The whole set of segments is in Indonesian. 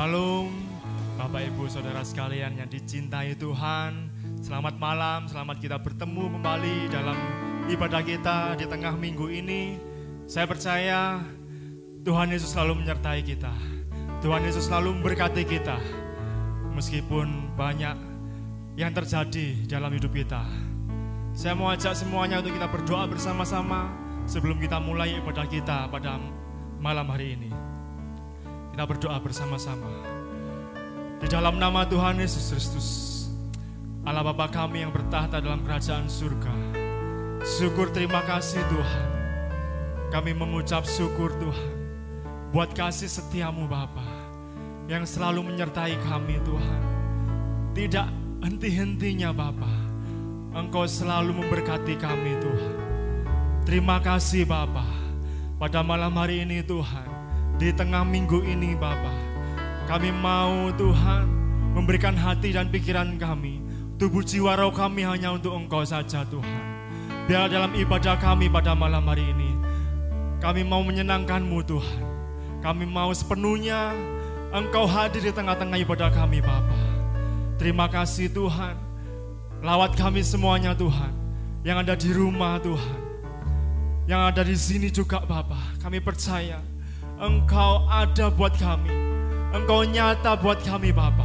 Shalom, Bapak Ibu Saudara sekalian yang dicintai Tuhan. Selamat malam, selamat kita bertemu kembali dalam ibadah kita di tengah minggu ini. Saya percaya Tuhan Yesus selalu menyertai kita. Tuhan Yesus selalu memberkati kita. Meskipun banyak yang terjadi dalam hidup kita. Saya mau ajak semuanya untuk kita berdoa bersama-sama sebelum kita mulai ibadah kita pada malam hari ini. Kita berdoa bersama-sama. Di dalam nama Tuhan Yesus Kristus, Allah Bapa kami yang bertahta dalam kerajaan surga. Syukur terima kasih Tuhan. Kami mengucap syukur Tuhan buat kasih setiamu Bapa yang selalu menyertai kami Tuhan. Tidak henti-hentinya Bapa, Engkau selalu memberkati kami Tuhan. Terima kasih Bapa. Pada malam hari ini Tuhan, di tengah minggu ini Bapa, kami mau Tuhan memberikan hati dan pikiran kami, tubuh jiwa roh kami hanya untuk Engkau saja Tuhan. Biar dalam ibadah kami pada malam hari ini, kami mau menyenangkan-Mu Tuhan. Kami mau sepenuhnya Engkau hadir di tengah-tengah ibadah kami Bapa. Terima kasih Tuhan. Lawat kami semuanya Tuhan, yang ada di rumah Tuhan, yang ada di sini juga Bapa. Kami percaya Engkau ada buat kami, Engkau nyata buat kami Bapa.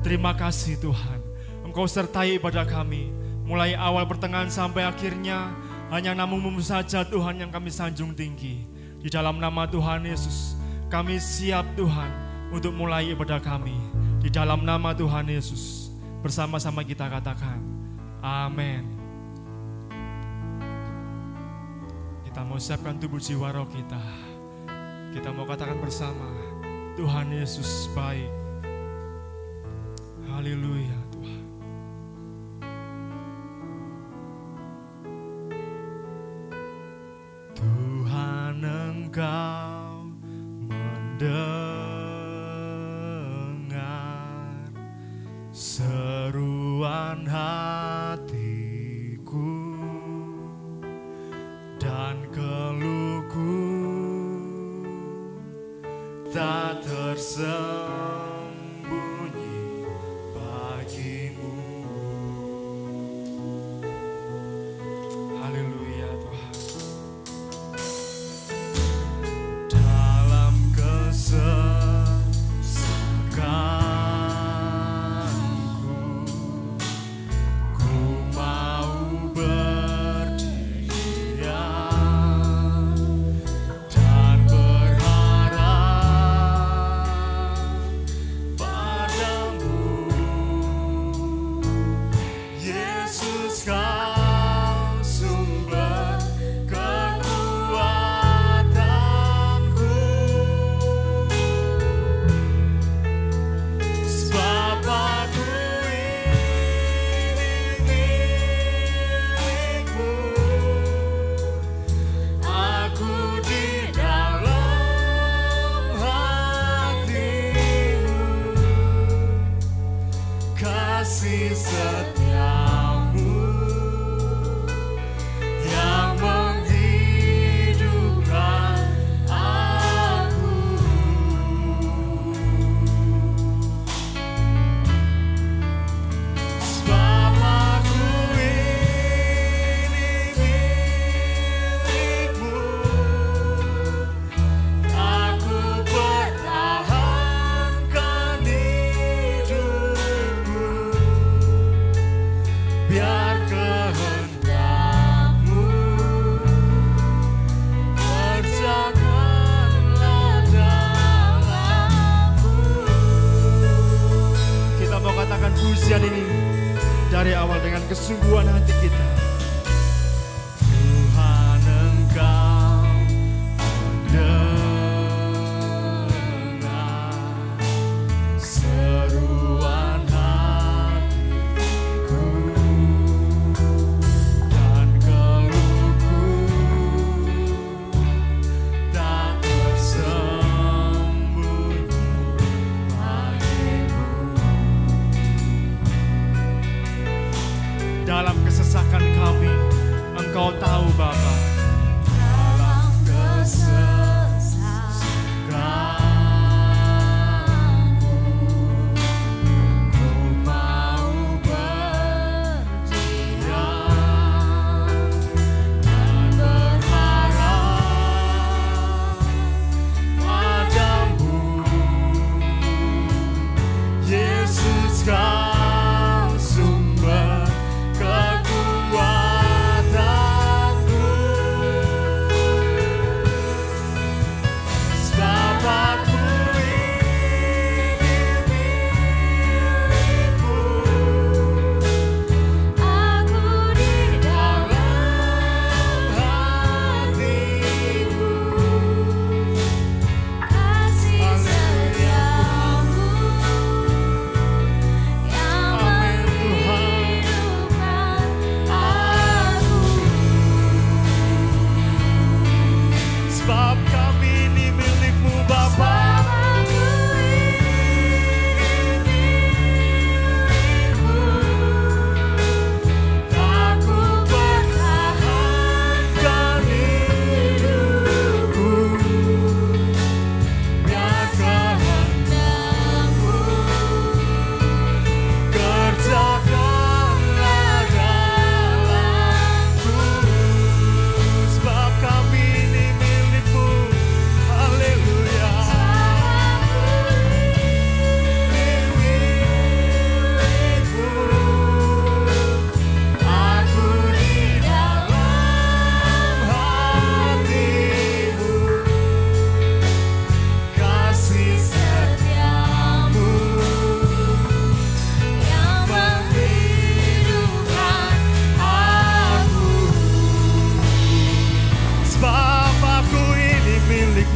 Terima kasih Tuhan. Engkau sertai ibadah kami, mulai awal pertengahan sampai akhirnya. Hanya nama-Mu saja Tuhan yang kami sanjung tinggi. Di dalam nama Tuhan Yesus, kami siap Tuhan untuk mulai ibadah kami. Di dalam nama Tuhan Yesus, bersama-sama kita katakan, amin. Kita mau siapkan tubuh jiwa roh kita. Kita mau katakan bersama, Tuhan Yesus baik. Haleluya Tuhan. Tuhan Engkau mendengar seruan hatiku dan keluhku tak tersembunyi bagimu. Haleluya Tuhan. Dalam kesesakanku, ku mau berdiri dan berharap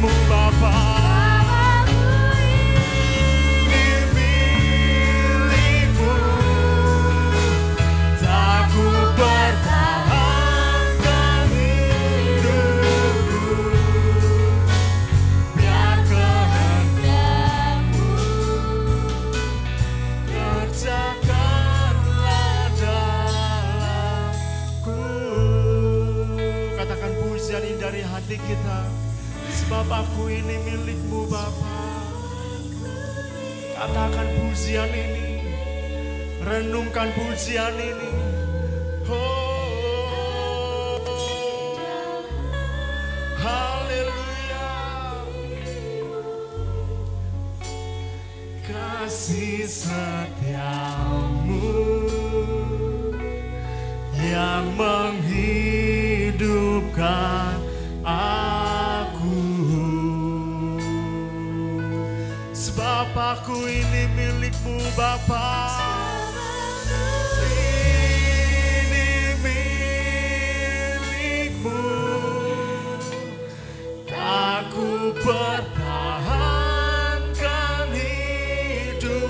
milikmu Bapa. Dari hati kita, sebab aku ini milikmu Bapa. Katakan pujian ini, renungkan pujian ini. Oh, haleluya. Kasih setiamu yang menghidupkan aku, sebab aku ini milikmu Bapa. Ini milikmu, aku pertahankan hidupku.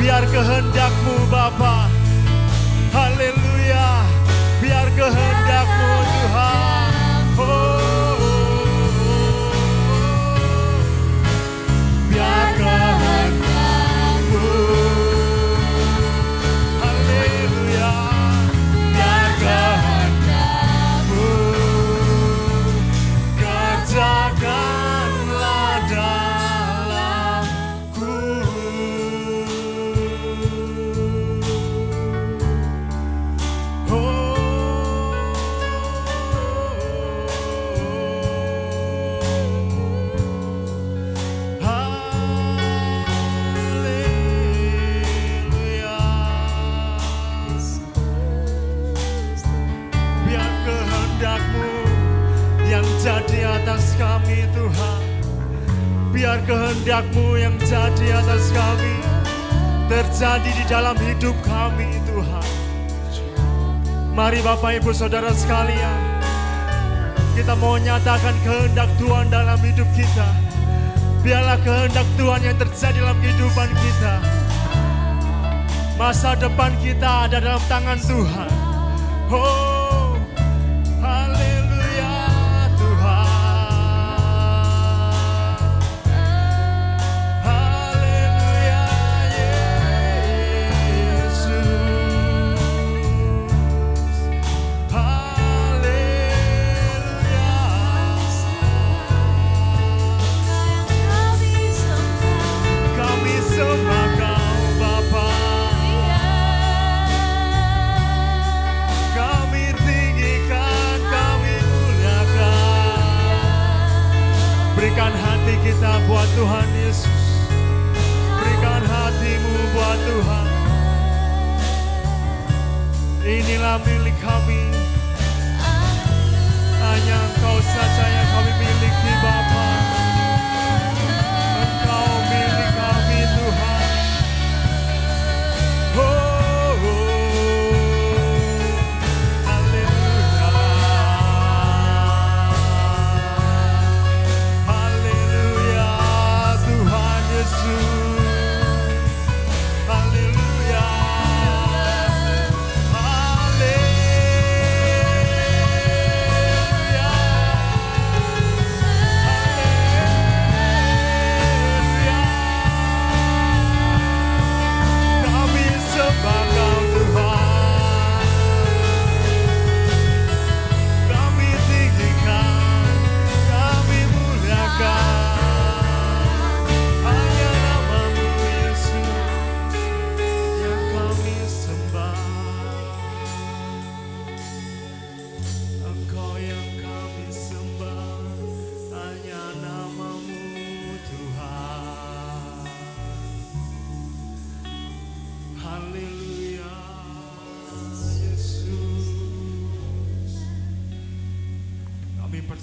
Biar kehendak-Mu Bapa, haleluya, biar kehendak-Mu Tuhan. Biar kehendak-Mu, haleluya, biar kehendak-Mu, kerjakanlah dalamku. Jadi atas kami Tuhan, biar kehendak-Mu yang jadi atas kami terjadi di dalam hidup kami Tuhan. Mari Bapak Ibu Saudara sekalian, kita mau nyatakan kehendak Tuhan dalam hidup kita. Biarlah kehendak Tuhan yang terjadi dalam kehidupan kita. Masa depan kita ada dalam tangan Tuhan. Oh, haleluya Tuhan. Haleluya Yesus. Haleluya. Kami sembah Kau Bapa. Kami tinggikan, kami muliakan. Berikan hati kita buat Tuhan Yesus. Berikan hatimu buat Tuhan. Inilah milik kami. Hanya Engkau saja yang kami miliki Bapa. Engkau milik kami Tuhan. Haleluya Tuhan Yesus. Haleluya.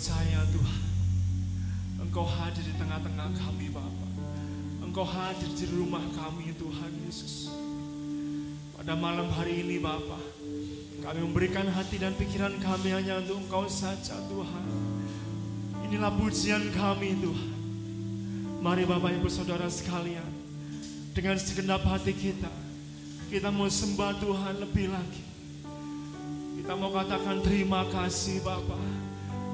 percaya Tuhan, Engkau hadir di tengah-tengah kami Bapa. Engkau hadir di rumah kami Tuhan Yesus. Pada malam hari ini Bapa, kami memberikan hati dan pikiran kami hanya untuk Engkau saja Tuhan. Inilah pujian kami Tuhan. Mari Bapak Ibu Saudara sekalian, dengan segenap hati kita mau sembah Tuhan lebih lagi. Kita mau katakan terima kasih Bapa.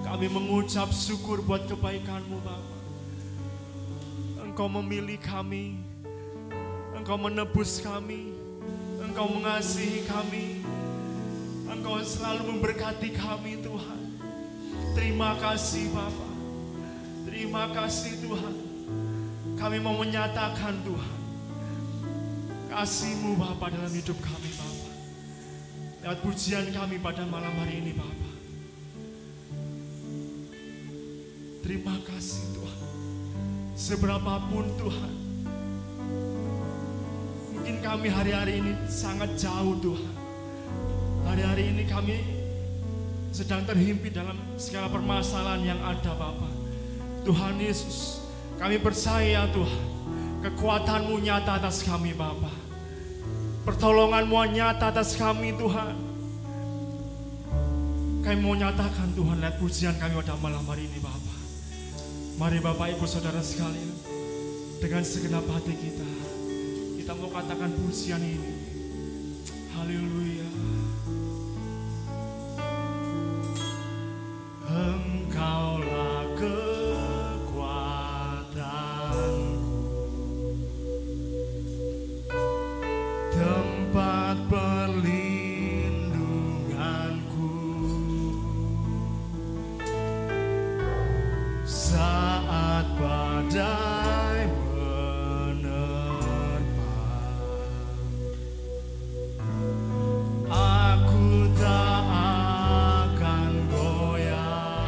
Kami mengucap syukur buat kebaikan-Mu Bapa. Engkau memilih kami, Engkau menebus kami, Engkau mengasihi kami, Engkau selalu memberkati kami Tuhan. Terima kasih Bapa. Terima kasih Tuhan. Kami mau menyatakan Tuhan kasih-Mu Bapa dalam hidup kami Bapa. Lewat pujian kami pada malam hari ini Bapa. Terima kasih Tuhan. Seberapapun Tuhan, mungkin kami hari-hari ini sangat jauh Tuhan. Hari-hari ini kami sedang terhimpit dalam segala permasalahan yang ada Bapa. Tuhan Yesus, kami percaya Tuhan, kekuatan-Mu nyata atas kami Bapa. Pertolongan-Mu nyata atas kami Tuhan. Kami mau nyatakan Tuhan lewat pujian kami pada malam hari ini Bapa. Mari Bapak Ibu Saudara sekalian, dengan segenap hati kita mau katakan pujian ini. Haleluya. Engkaulah kekuatanku, tempat perlindunganku saat badai menerpa. Aku tak akan goyah.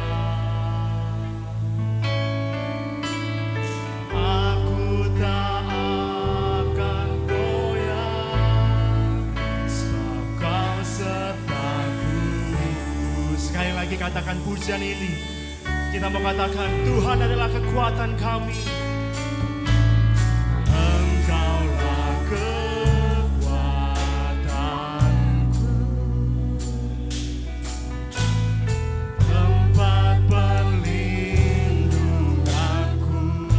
Aku tak akan goyah, sebab Kau sertaku. Sekali lagi katakan pujian ini. Kita mau katakan Tuhan adalah kekuatan kami. Engkaulah kekuatanku, tempat perlindunganku.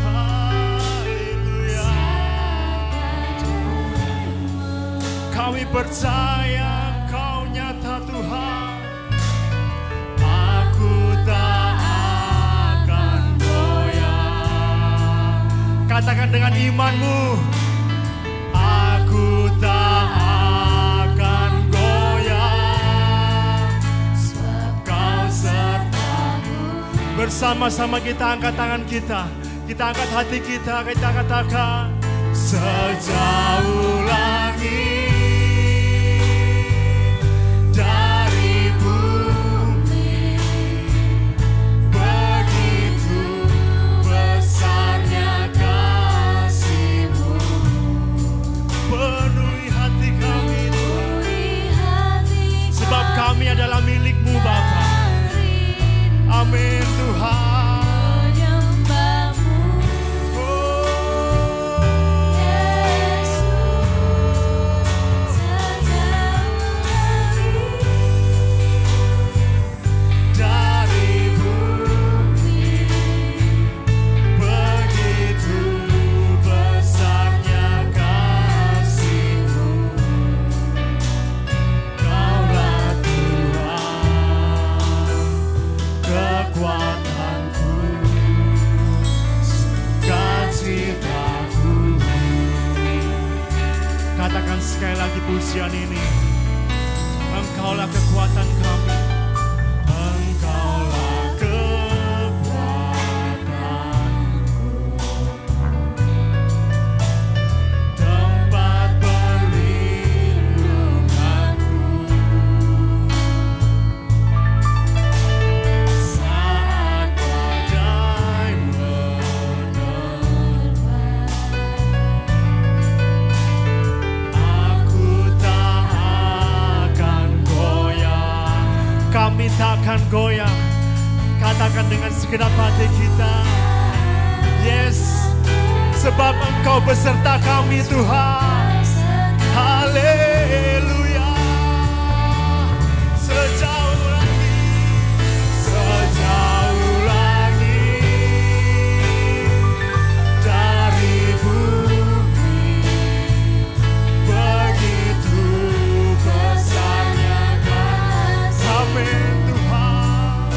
Haleluya. Kami percaya Kau nyata Tuhan. Katakan dengan iman-Mu, aku tak akan goyah, sebab Kau sertaku. Bersama-sama kita angkat tangan kita angkat hati kita katakan sejauh langit dari bumi, begitu besarnya kasih-Mu. Penuhi hati kami Tuhan, sebab kami adalah milik-Mu Bapa. Amin Tuhan. Katakan sekali lagi pujian ini. Engkaulah kekuatan kami. Engkaulah kekuatanku, tempat perlindunganku saat badai menerpa. Aku tak akan goyah, akan goyang. Katakan dengan segenap hati kita, yes, sebab Engkau beserta kami Tuhan. Haleluya. Sejauh lagi dari bumi, begitu besarnya kasih. Amin Tuhan,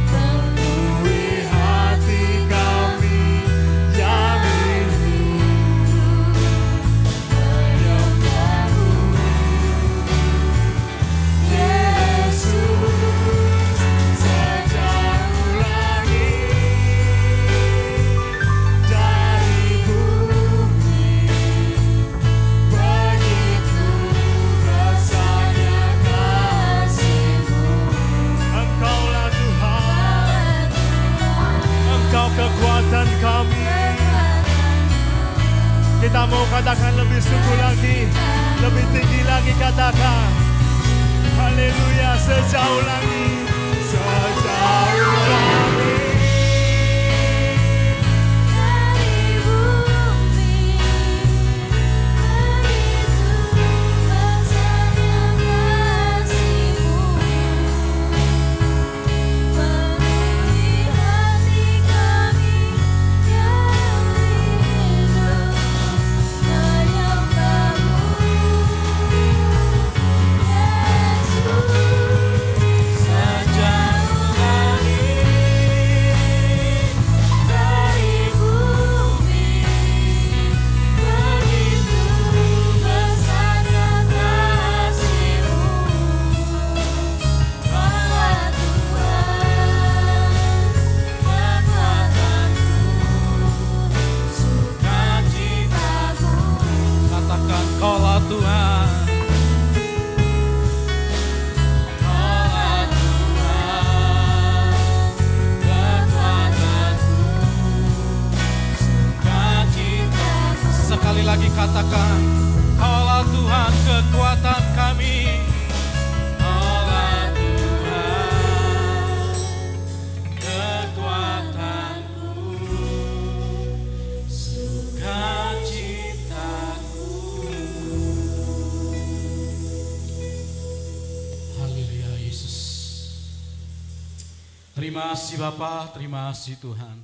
penuhi hati kami yang rindu menyembah-Mu, Yesus. Sejauh lagi dari bumi, begitu besarnya kasih-Mu. Engkaulah Tuhan, Engkau kekuatan kami. Kita mau katakan lebih sungguh lagi, lebih tinggi lagi, katakan haleluya. Sejauh lagi, sejauh lagi dari bumi, begitu besarnya kasih-Mu, penuhi hati kami yang rindu menyembah-Mu, Yesus. Sejauh lagi dari bumi, begitu besarnya kasih-Mu, Allah Tuhan, kekuatanku, sukacitaku. Katakan Kaulah Tuhan. Allah Tuhan, kekuatanku, sukacitaku. Sekali lagi katakan, Kaulah Tuhan kekuatan kami. Allah Tuhan, kekuatanku, sukacitaku. Haleluya Yesus. Terima kasih Bapa, terima kasih Tuhan.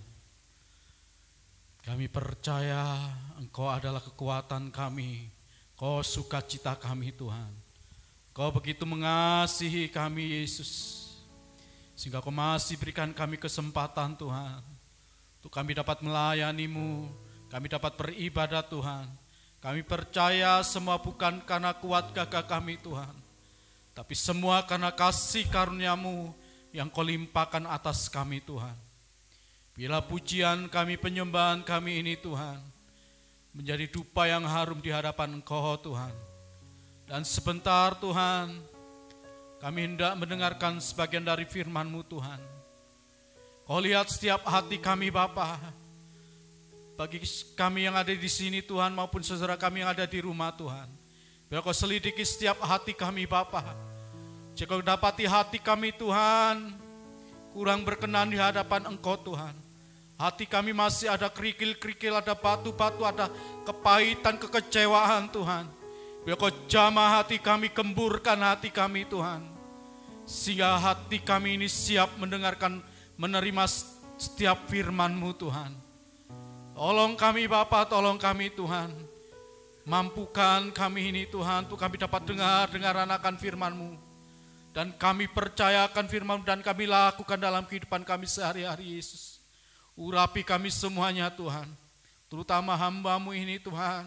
Kami percaya Engkau adalah kekuatan kami, Kau sukacita kami Tuhan. Kau begitu mengasihi kami Yesus, sehingga Kau masih berikan kami kesempatan Tuhan, untuk kami dapat melayani-Mu, kami dapat beribadah Tuhan. Kami percaya semua bukan karena kuat gagah kami Tuhan, tapi semua karena kasih karunia-Mu yang Kau limpahkan atas kami Tuhan. Bila pujian kami, penyembahan kami ini Tuhan, menjadi dupa yang harum di hadapan Engkau Tuhan. Dan sebentar Tuhan, kami hendak mendengarkan sebagian dari firman-Mu Tuhan. Kau lihat setiap hati kami Bapa. Bagi kami yang ada di sini Tuhan, maupun saudara kami yang ada di rumah Tuhan, biar Kau selidiki setiap hati kami Bapa. Jika Kau dapati hati kami Tuhan kurang berkenan di hadapan Engkau Tuhan, hati kami masih ada kerikil-kerikil, ada batu-batu, ada kepahitan, kekecewaan Tuhan, biar Kau jamah hati kami, kemburkan hati kami Tuhan, sehingga hati kami ini siap mendengarkan, menerima setiap firman-Mu Tuhan. Tolong kami Bapa, tolong kami Tuhan. Mampukan kami ini Tuhan, untuk kami dapat dengar akan firman-Mu. Dan kami percayakan firman-Mu dan kami lakukan dalam kehidupan kami sehari-hari Yesus. Urapi kami semuanya Tuhan, terutama hamba-Mu ini Tuhan.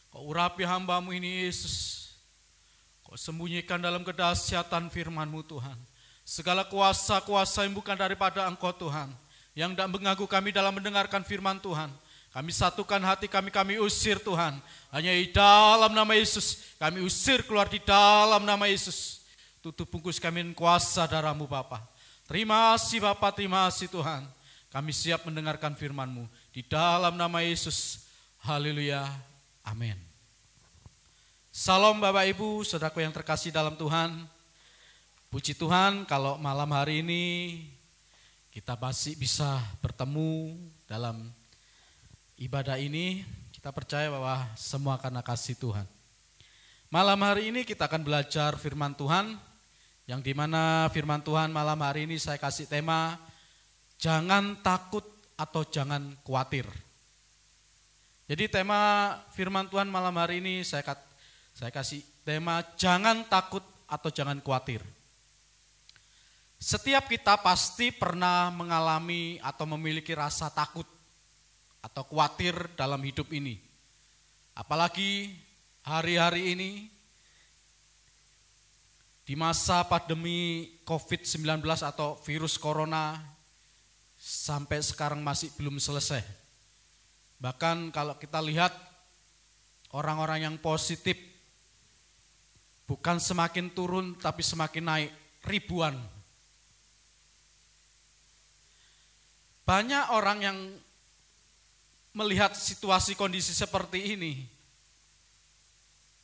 Kau urapi hamba-Mu ini Yesus. Kau sembunyikan dalam kedahsyatan firman-Mu Tuhan segala kuasa-kuasa yang bukan daripada Engkau Tuhan, yang tidak mengganggu kami dalam mendengarkan firman Tuhan. Kami satukan hati kami, kami usir Tuhan. Hanya di dalam nama Yesus, kami usir keluar di dalam nama Yesus. Tutup bungkus kami dengan kuasa darah-Mu Bapa. Terima kasih Bapa, terima kasih Tuhan. Kami siap mendengarkan firman-Mu di dalam nama Yesus. Haleluya, amin. Salam Bapak Ibu, saudaraku yang terkasih dalam Tuhan. Puji Tuhan kalau malam hari ini kita masih bisa bertemu dalam ibadah ini. Kita percaya bahwa semua karena kasih Tuhan. Malam hari ini kita akan belajar firman Tuhan, yang dimana firman Tuhan malam hari ini saya kasih tema, jangan takut atau jangan khawatir. Jadi tema firman Tuhan malam hari ini saya kasih tema jangan takut atau jangan khawatir. Setiap kita pasti pernah mengalami atau memiliki rasa takut atau khawatir dalam hidup ini. Apalagi hari-hari ini di masa pandemi COVID-19 atau virus corona sampai sekarang masih belum selesai. Bahkan kalau kita lihat orang-orang yang positif bukan semakin turun tapi semakin naik, ribuan. Banyak orang yang melihat situasi kondisi seperti ini,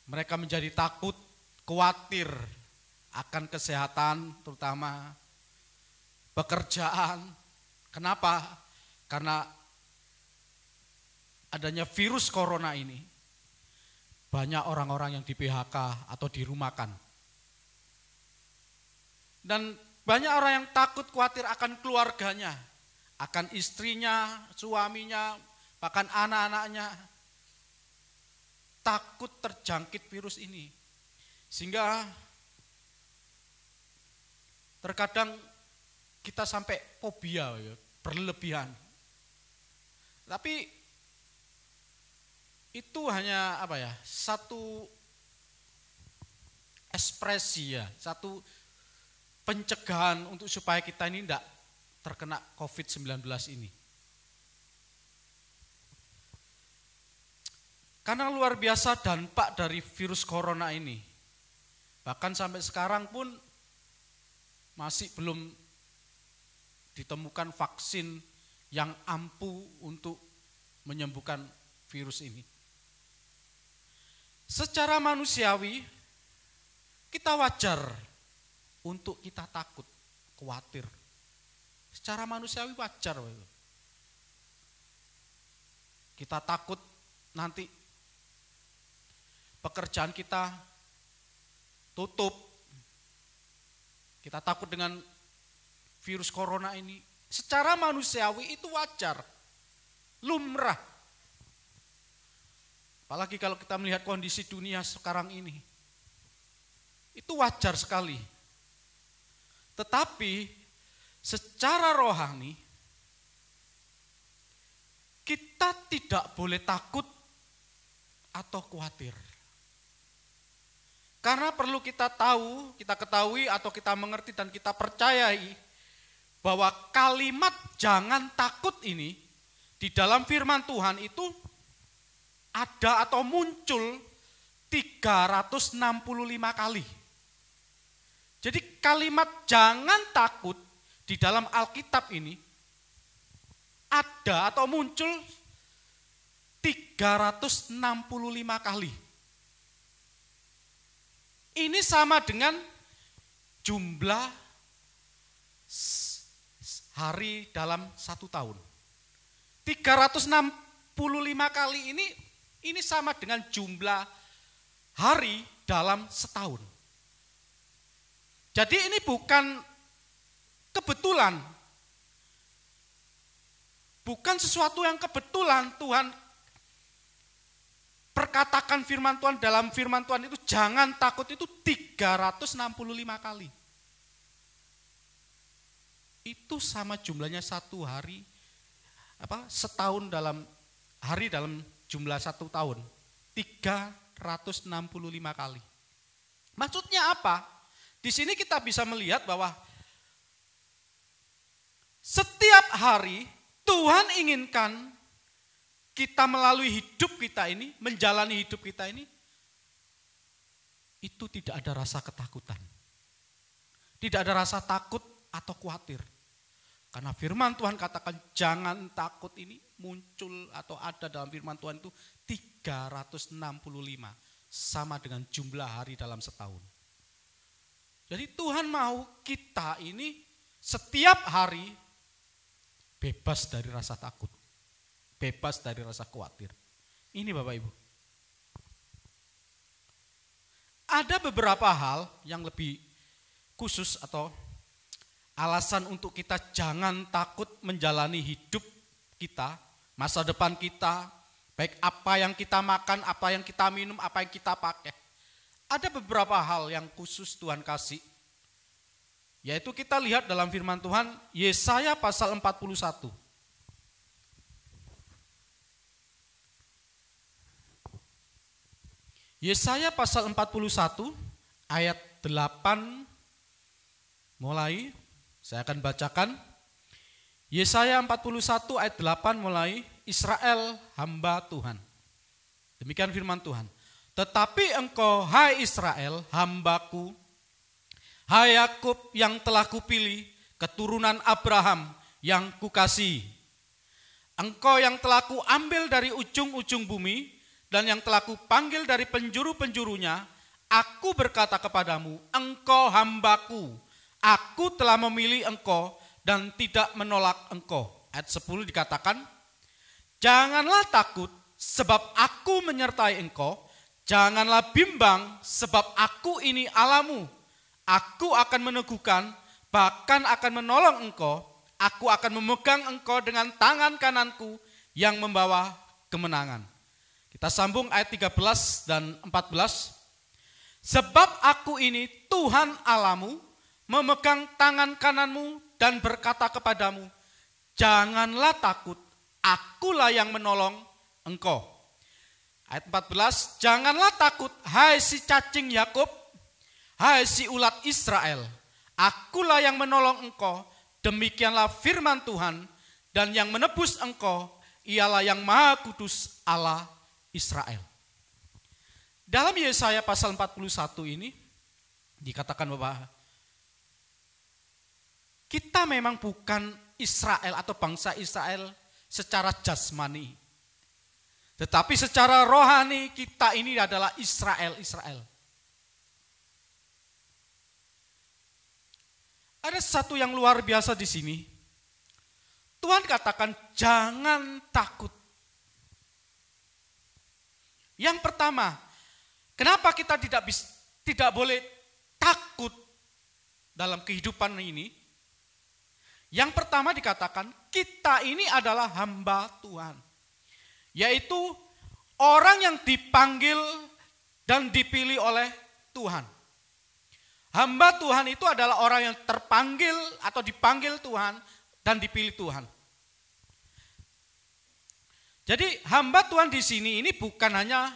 mereka menjadi takut, khawatir akan kesehatan, terutama pekerjaan. Kenapa? Karena adanya virus corona ini, banyak orang-orang yang di PHK atau dirumahkan. Dan banyak orang yang takut, khawatir akan keluarganya, akan istrinya, suaminya, bahkan anak-anaknya. Takut terjangkit virus ini. Sehingga terkadang kita sampai fobia, berlebihan. Tapi itu hanya satu ekspresi ya, satu pencegahan untuk supaya kita ini tidak terkena COVID-19 ini. Karena luar biasa dampak dari virus corona ini. Bahkan sampai sekarang pun masih belum ditemukan vaksin yang ampuh untuk menyembuhkan virus ini. Secara manusiawi, kita wajar untuk kita takut, khawatir. Secara manusiawi wajar. Kita takut nanti pekerjaan kita tutup. Kita takut dengan virus corona ini. Secara manusiawi itu wajar, lumrah. Apalagi kalau kita melihat kondisi dunia sekarang ini. Itu wajar sekali. Tetapi secara rohani, kita tidak boleh takut atau khawatir. Karena perlu kita tahu, kita ketahui atau kita mengerti dan kita percayai bahwa kalimat jangan takut ini di dalam firman Tuhan itu ada atau muncul 365 kali. Jadi kalimat jangan takut di dalam Alkitab ini ada atau muncul 365 kali. Ini sama dengan jumlah hari dalam satu tahun. 365 kali ini sama dengan jumlah hari dalam setahun. Jadi ini bukan kebetulan. Bukan sesuatu yang kebetulan Tuhan perkatakan firman Tuhan dalam firman Tuhan itu jangan takut itu 365 kali. Itu sama jumlahnya satu hari, setahun dalam hari dalam jumlah satu tahun. 365 kali. Maksudnya apa? Di sini kita bisa melihat bahwa setiap hari Tuhan inginkan kita melalui hidup kita ini, menjalani hidup kita ini, itu tidak ada rasa ketakutan. Tidak ada rasa takut atau khawatir. Karena firman Tuhan katakan jangan takut ini muncul atau ada dalam firman Tuhan itu 365. Sama dengan jumlah hari dalam setahun. Jadi Tuhan mau kita ini setiap hari bebas dari rasa takut, bebas dari rasa khawatir. Ini Bapak Ibu. Ada beberapa hal yang lebih khusus atau alasan untuk kita jangan takut menjalani hidup kita, masa depan kita, baik apa yang kita makan, apa yang kita minum, apa yang kita pakai. Ada beberapa hal yang khusus Tuhan kasih. Yaitu kita lihat dalam firman Tuhan, Yesaya pasal 41. Yesaya pasal 41 ayat 8 mulai, saya akan bacakan. Yesaya 41 ayat 8 mulai, Israel hamba Tuhan. Demikian firman Tuhan. Tetapi engkau, hai Israel, hambaku, hai Yakub yang telah kupilih, keturunan Abraham yang kukasihi. Engkau yang telah kuambil dari ujung-ujung bumi, dan yang telah kupanggil dari penjuru-penjurunya, aku berkata kepadamu, engkau hambaku, aku telah memilih engkau dan tidak menolak engkau. Ayat 10 dikatakan, janganlah takut sebab aku menyertai engkau, janganlah bimbang sebab aku ini Allahmu. Aku akan meneguhkan, bahkan akan menolong engkau, aku akan memegang engkau dengan tangan kananku yang membawa kemenangan. Kita sambung ayat 13 dan 14. Sebab aku ini Tuhan Allahmu, memegang tangan kananmu dan berkata kepadamu, janganlah takut, akulah yang menolong engkau. Ayat 14, janganlah takut, hai si cacing Yakub, hai si ulat Israel, akulah yang menolong engkau, demikianlah firman Tuhan, dan yang menebus engkau, ialah yang Maha Kudus Allah Israel. Dalam Yesaya pasal 41 ini dikatakan bahwa kita memang bukan Israel atau bangsa Israel secara jasmani. Tetapi secara rohani kita ini adalah Israel. Ada sesuatu yang luar biasa di sini. Tuhan katakan jangan takut. Yang pertama, kenapa kita tidak boleh takut dalam kehidupan ini? Yang pertama dikatakan, kita ini adalah hamba Tuhan. Yaitu orang yang dipanggil dan dipilih oleh Tuhan. Hamba Tuhan itu adalah orang yang terpanggil atau dipanggil Tuhan dan dipilih Tuhan. Jadi hamba Tuhan di sini ini bukan hanya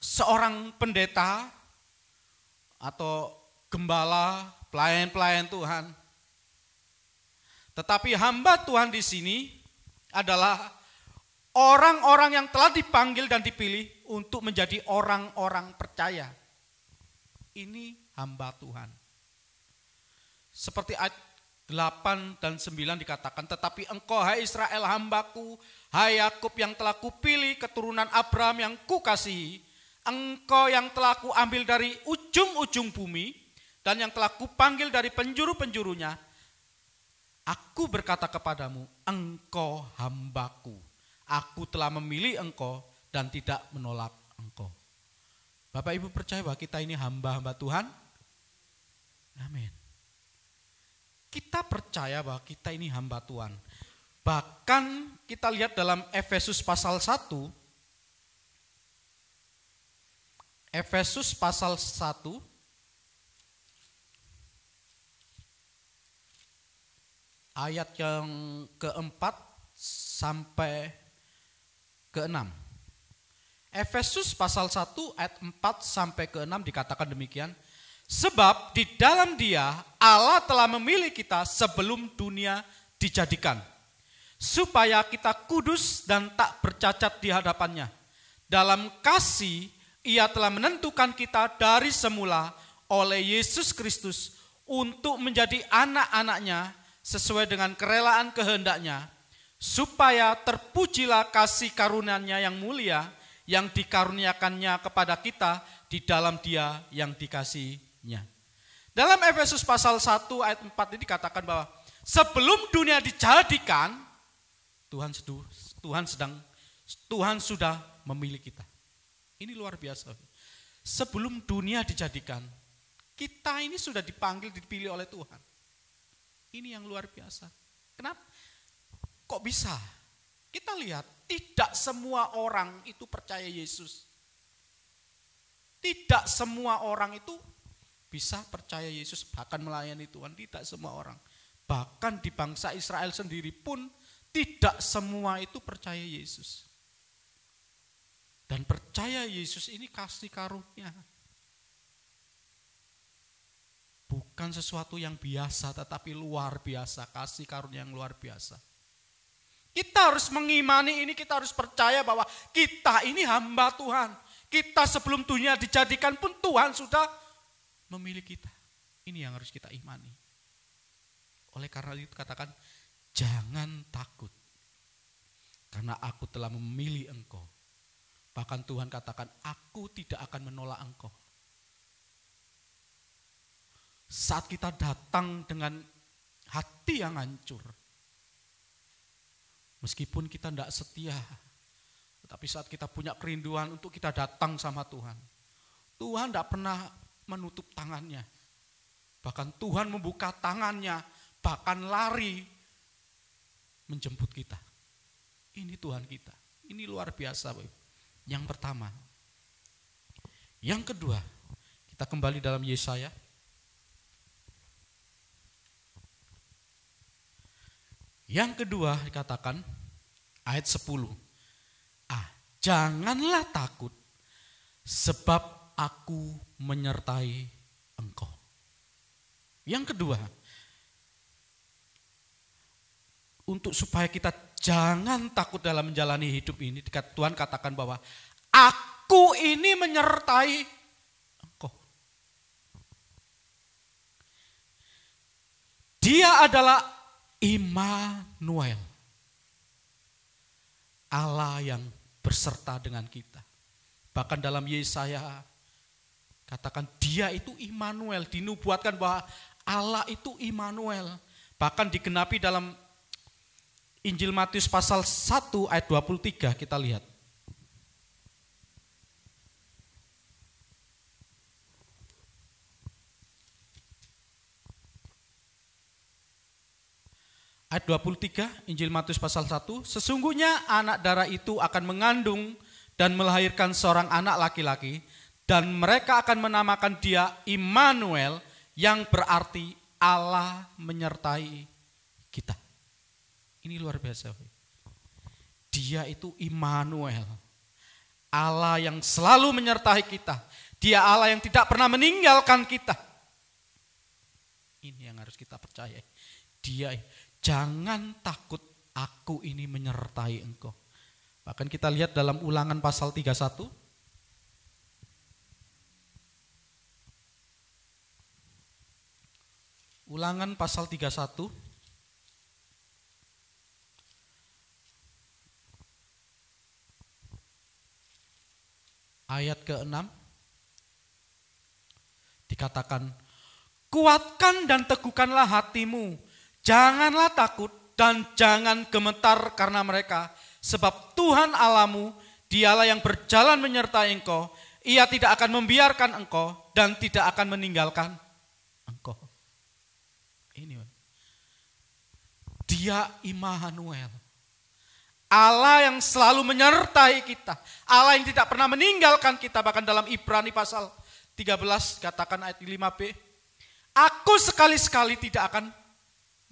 seorang pendeta atau gembala, pelayan-pelayan Tuhan. Tetapi hamba Tuhan di sini adalah orang-orang yang telah dipanggil dan dipilih untuk menjadi orang-orang percaya. Ini hamba Tuhan. Seperti ayat 8 dan 9 dikatakan, tetapi engkau hai Israel hambaku, hai Yakub yang telah kupilih, keturunan Abraham yang kukasihi, engkau yang telah kuambil dari ujung-ujung bumi, dan yang telah kupanggil dari penjuru-penjurunya, aku berkata kepadamu, engkau hambaku, aku telah memilih engkau dan tidak menolak engkau. Bapak Ibu percaya bahwa kita ini hamba-hamba Tuhan? Amin. Kita percaya bahwa kita ini hamba Tuhan. Bahkan kita lihat dalam Efesus pasal 1. Efesus pasal 1. Ayat yang keempat sampai ke-6. Efesus pasal 1 ayat 4 sampai ke-6 dikatakan demikian. Sebab di dalam Dia Allah telah memilih kita sebelum dunia dijadikan, supaya kita kudus dan tak bercacat di hadapannya. Dalam kasih Ia telah menentukan kita dari semula oleh Yesus Kristus untuk menjadi anak-anaknya sesuai dengan kerelaan kehendaknya, supaya terpujilah kasih karunia-Nya yang mulia yang dikaruniakannya kepada kita di dalam Dia yang dikasihi sebelumnya. Dalam Efesus pasal 1 ayat 4 ini dikatakan bahwa sebelum dunia dijadikan, Tuhan sudah memilih kita. Ini luar biasa. Sebelum dunia dijadikan, kita ini sudah dipanggil, dipilih oleh Tuhan. Ini yang luar biasa. Kenapa? Kok bisa? Kita lihat, tidak semua orang itu percaya Yesus. Tidak semua orang itu bisa percaya Yesus, bahkan melayani Tuhan. Tidak semua orang. Bahkan di bangsa Israel sendiri pun, tidak semua itu percaya Yesus. Dan percaya Yesus ini kasih karunia. Bukan sesuatu yang biasa, tetapi luar biasa. Kasih karunia yang luar biasa. Kita harus mengimani ini, kita harus percaya bahwa kita ini hamba Tuhan. Kita sebelum dunia dijadikan pun Tuhan sudah memilih kita. Ini yang harus kita imani. Oleh karena itu katakan, jangan takut. Karena aku telah memilih engkau. Bahkan Tuhan katakan, aku tidak akan menolak engkau. Saat kita datang dengan hati yang hancur, meskipun kita tidak setia, tetapi saat kita punya kerinduan untuk kita datang sama Tuhan, Tuhan tidak pernah menutup tangannya. Bahkan Tuhan membuka tangannya, bahkan lari menjemput kita. Ini Tuhan kita, ini luar biasa. Yang pertama. Yang kedua, kita kembali dalam Yesaya. Yang kedua dikatakan ayat 10. Janganlah takut sebab aku menyertai engkau. Yang kedua, untuk supaya kita jangan takut dalam menjalani hidup ini, Tuhan katakan bahwa aku ini menyertai engkau. Dia adalah Immanuel, Allah yang berserta dengan kita. Bahkan dalam Yesaya katakan dia itu Immanuel, dinubuatkan bahwa Allah itu Immanuel. Bahkan digenapi dalam Injil Matius pasal 1 ayat 23, kita lihat. Ayat 23, Injil Matius pasal 1, sesungguhnya anak darah itu akan mengandung dan melahirkan seorang anak laki-laki, dan mereka akan menamakan dia Immanuel, yang berarti Allah menyertai kita. Ini luar biasa. Dia itu Immanuel, Allah yang selalu menyertai kita. Dia Allah yang tidak pernah meninggalkan kita. Ini yang harus kita percaya. Dia, jangan takut, aku ini menyertai engkau. Bahkan kita lihat dalam Ulangan pasal 31. Ulangan pasal 31. Ayat ke-6. Dikatakan, kuatkan dan teguhkanlah hatimu. Janganlah takut dan jangan gemetar karena mereka, sebab Tuhan Allahmu, dialah yang berjalan menyertai engkau. Ia tidak akan membiarkan engkau dan tidak akan meninggalkan engkau. Ini dia Immanuel, Allah yang selalu menyertai kita, Allah yang tidak pernah meninggalkan kita. Bahkan dalam Ibrani pasal 13 katakan ayat 5b, aku sekali-sekali tidak akan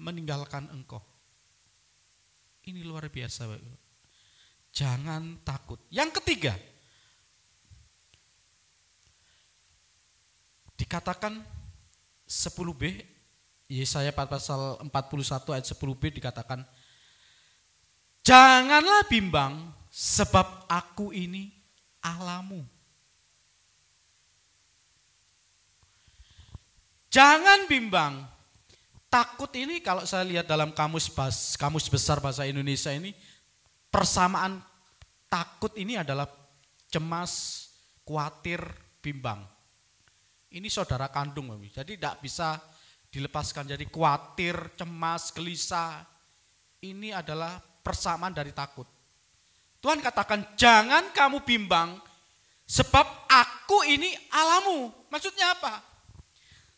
meninggalkan engkau. Ini luar biasa. Jangan takut. Yang ketiga, dikatakan 10b, Yesaya pasal 41 ayat 10b dikatakan, janganlah bimbang sebab aku ini Allahmu. Jangan bimbang. Takut ini kalau saya lihat dalam kamus besar bahasa Indonesia ini, persamaan takut ini adalah cemas, khawatir, bimbang. Ini saudara kandung, Bapak. Jadi tidak bisa dilepaskan. Jadi khawatir, cemas, gelisah. Ini adalah persamaan dari takut. Tuhan katakan, jangan kamu bimbang, sebab aku ini Allahmu. Maksudnya apa?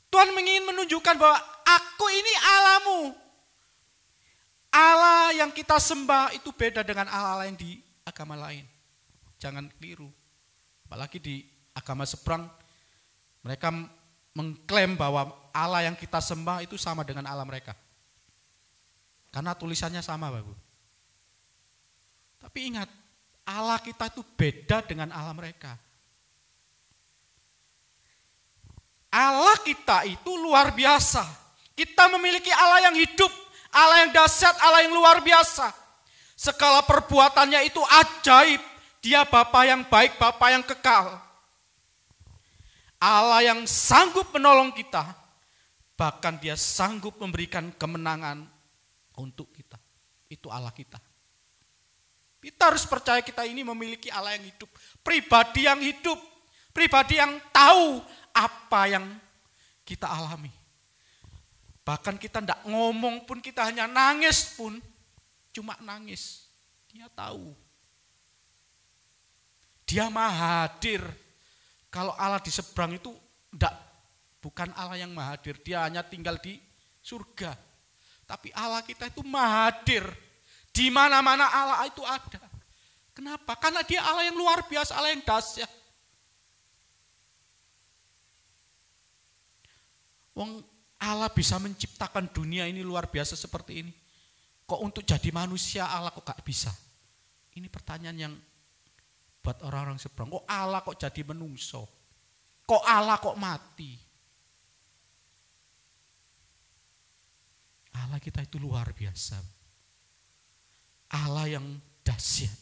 Tuhan ingin menunjukkan bahwa aku ini Allahmu. Allah yang kita sembah itu beda dengan Allah yang di agama lain. Jangan keliru. Apalagi di agama seberang, mereka mengklaim bahwa Allah yang kita sembah itu sama dengan Allah mereka. Karena tulisannya sama, Bapak. Tapi ingat, Allah kita itu beda dengan Allah mereka. Allah kita itu luar biasa. Kita memiliki Allah yang hidup, Allah yang dahsyat, Allah yang luar biasa. Segala perbuatannya itu ajaib. Dia Bapa yang baik, Bapa yang kekal. Allah yang sanggup menolong kita. Bahkan dia sanggup memberikan kemenangan untuk kita. Itu Allah kita. Kita harus percaya kita ini memiliki Allah yang hidup. Pribadi yang hidup. Pribadi yang tahu apa yang kita alami. Bahkan kita tidak ngomong pun, kita hanya nangis pun. Cuma nangis. Dia tahu. Dia maha hadir. Kalau Allah di seberang itu bukan Allah yang maha hadir. Dia hanya tinggal di surga. Tapi Allah kita itu maha hadir. Di mana-mana Allah itu ada. Kenapa? Karena dia Allah yang luar biasa, Allah yang dahsyat. Wong Allah bisa menciptakan dunia ini luar biasa seperti ini. Kok untuk jadi manusia Allah kok gak bisa? Ini pertanyaan yang buat orang-orang seberang. Kok Allah kok jadi menungso? Kok Allah kok mati? Allah kita itu luar biasa. Allah yang dahsyat.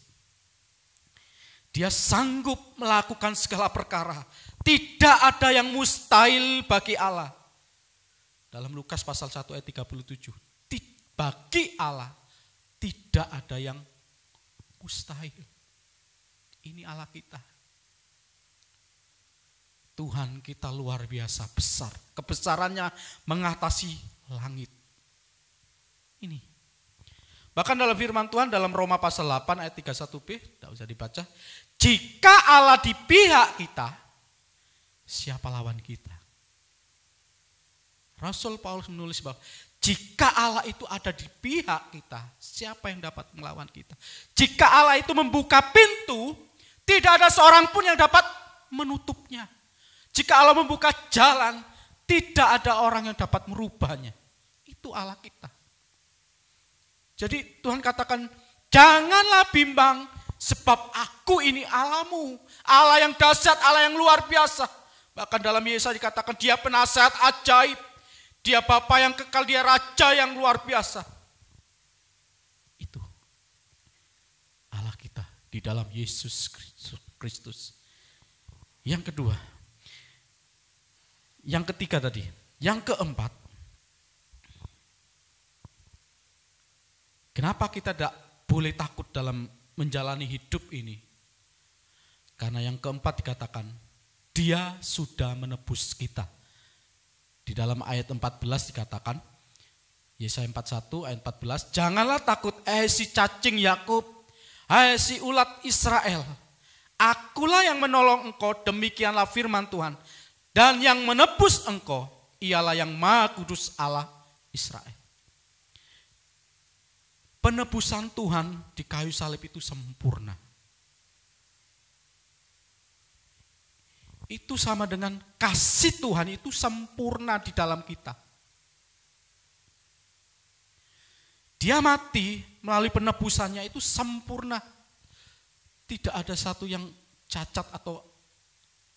Dia sanggup melakukan segala perkara. Tidak ada yang mustahil bagi Allah. Dalam Lukas pasal 1 ayat 37. Bagi Allah tidak ada yang mustahil. Ini Allah kita. Tuhan kita luar biasa besar. Kebesarannya mengatasi langit. Ini. Bahkan dalam firman Tuhan dalam Roma pasal 8 ayat 31b, tidak usah dibaca. Jika Allah di pihak kita, siapa lawan kita? Rasul Paulus menulis bahwa jika Allah itu ada di pihak kita, siapa yang dapat melawan kita? Jika Allah itu membuka pintu, tidak ada seorang pun yang dapat menutupnya. Jika Allah membuka jalan, tidak ada orang yang dapat merubahnya. Itu Allah kita. Jadi Tuhan katakan, janganlah bimbang, sebab aku ini Allahmu. Allah yang dahsyat, Allah yang luar biasa. Bahkan dalam Yesaya dikatakan dia penasehat ajaib. Dia Bapa yang kekal, dia Raja yang luar biasa. Itu Allah kita di dalam Yesus Kristus. Yang kedua, yang ketiga tadi, yang keempat, kenapa kita tidak boleh takut dalam menjalani hidup ini? Karena yang keempat dikatakan, dia sudah menebus kita. Di dalam ayat 14 dikatakan, Yesaya 41 ayat 14, janganlah takut si cacing Yakub, si ulat Israel. Akulah yang menolong engkau, demikianlah firman Tuhan. Dan yang menebus engkau, ialah yang Maha Kudus Allah Israel. Penebusan Tuhan di kayu salib itu sempurna. Itu sama dengan kasih Tuhan itu sempurna di dalam kita. Dia mati melalui penebusannya itu sempurna. Tidak ada satu yang cacat atau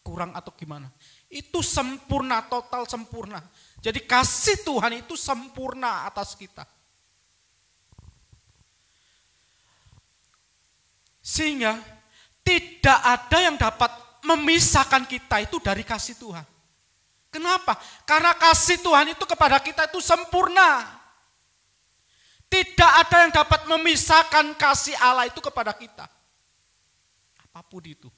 kurang atau gimana. Itu sempurna, total sempurna. Jadi kasih Tuhan itu sempurna atas kita. Sehingga tidak ada yang dapat memisahkan kita itu dari kasih Tuhan. Kenapa? Karena kasih Tuhan itu kepada kita itu sempurna. Tidak ada yang dapat memisahkan kasih Allah itu kepada kita. Apapun itu.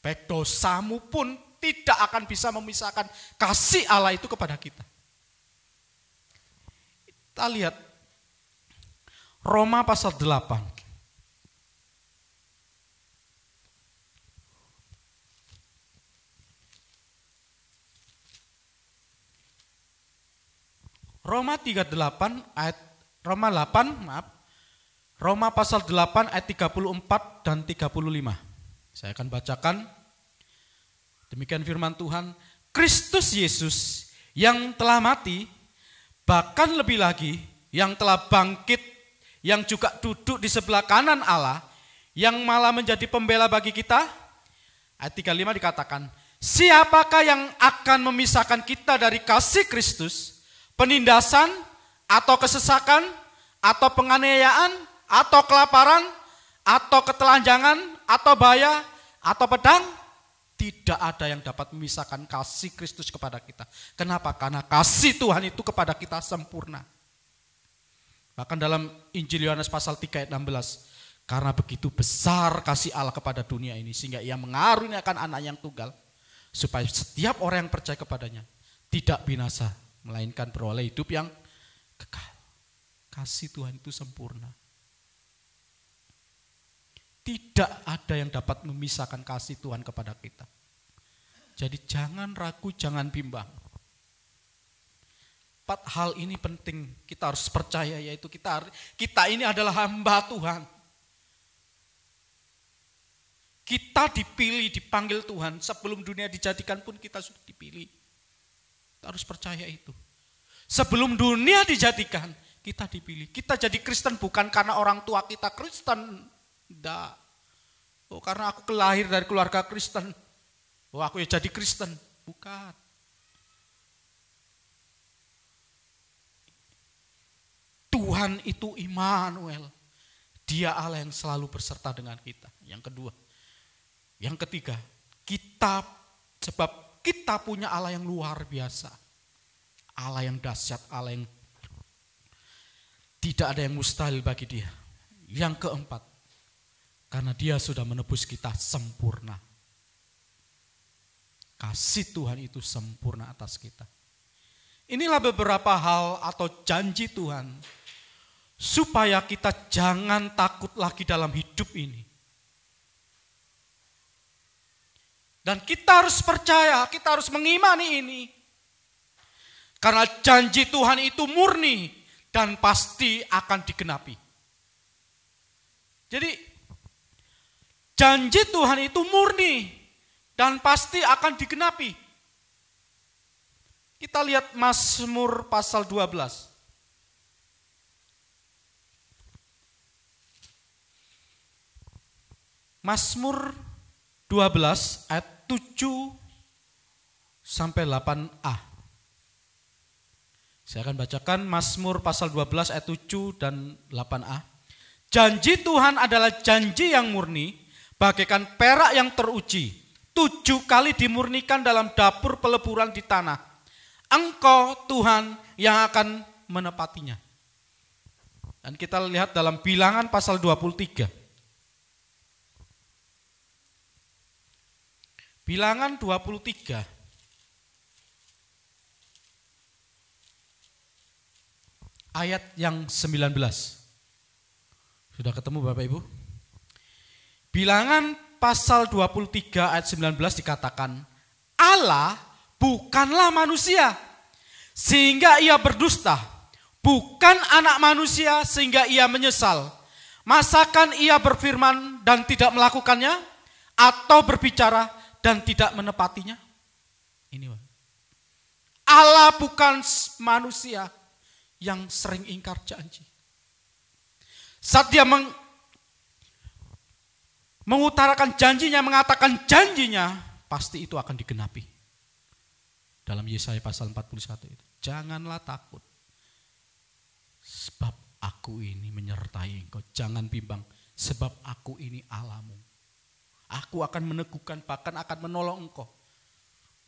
Baik dosamu pun tidak akan bisa memisahkan kasih Allah itu kepada kita. Kita lihat Roma pasal 8. Roma pasal 8 ayat 34 dan 35. Saya akan bacakan. Demikian firman Tuhan. Kristus Yesus yang telah mati, bahkan lebih lagi yang telah bangkit, yang juga duduk di sebelah kanan Allah, yang malah menjadi pembela bagi kita. Ayat 35 dikatakan, siapakah yang akan memisahkan kita dari kasih Kristus? Penindasan, atau kesesakan, atau penganiayaan, atau kelaparan, atau ketelanjangan, atau bahaya, atau pedang? Tidak ada yang dapat memisahkan kasih Kristus kepada kita. Kenapa? Karena kasih Tuhan itu kepada kita sempurna. Bahkan dalam Injil Yohanes pasal 3 ayat 16, karena begitu besar kasih Allah kepada dunia ini, sehingga ia mengaruniakan anak yang tunggal, supaya setiap orang yang percaya kepadanya tidak binasa, melainkan beroleh hidup yang kekal. Kasih Tuhan itu sempurna. Tidak ada yang dapat memisahkan kasih Tuhan kepada kita. Jadi jangan ragu, jangan bimbang. 4 hal ini penting kita harus percaya, yaitu kita ini adalah hamba Tuhan. Kita dipilih, dipanggil Tuhan. Sebelum dunia dijadikan pun kita sudah dipilih. Kita harus percaya itu. Sebelum dunia dijadikan, kita dipilih. Kita jadi Kristen bukan karena orang tua kita Kristen. Tidak. Oh, karena aku lahir dari keluarga Kristen. Oh, aku ya jadi Kristen. Bukan. Tuhan itu Immanuel. Dia Allah yang selalu berserta dengan kita. Yang kedua. Yang ketiga, sebab kita punya Allah yang luar biasa. Allah yang dahsyat, Allah yang tidak ada yang mustahil bagi dia. Yang keempat, karena dia sudah menebus kita sempurna. Kasih Tuhan itu sempurna atas kita. Inilah beberapa hal atau janji Tuhan, supaya kita jangan takut lagi dalam hidup ini. Dan kita harus percaya, kita harus mengimani ini. Karena janji Tuhan itu murni dan pasti akan digenapi. Jadi janji Tuhan itu murni dan pasti akan digenapi. Kita lihat Mazmur pasal 12. Mazmur 12 ayat 7 sampai 8a. Saya akan bacakan Mazmur pasal 12 ayat 7 dan 8a. Janji Tuhan adalah janji yang murni, bagaikan perak yang teruji, 7 kali dimurnikan dalam dapur peleburan di tanah. Engkau Tuhan yang akan menepatinya. Dan kita lihat dalam Bilangan pasal 23. Bilangan 23. Ayat yang 19. Sudah ketemu Bapak Ibu? Bilangan pasal 23 ayat 19 dikatakan, Allah bukanlah manusia sehingga ia berdusta, bukan anak manusia sehingga ia menyesal. Masakan ia berfirman dan tidak melakukannya, atau berbicara dan tidak menepatinya? Ini Allah bukan manusia yang sering ingkar janji. Saat dia mengutarakan janjinya, mengatakan janjinya, pasti itu akan digenapi. Dalam Yesaya pasal 41 itu. Janganlah takut, sebab aku ini menyertai engkau. Jangan bimbang, sebab aku ini Allahmu. Aku akan meneguhkan, bahkan akan menolong engkau.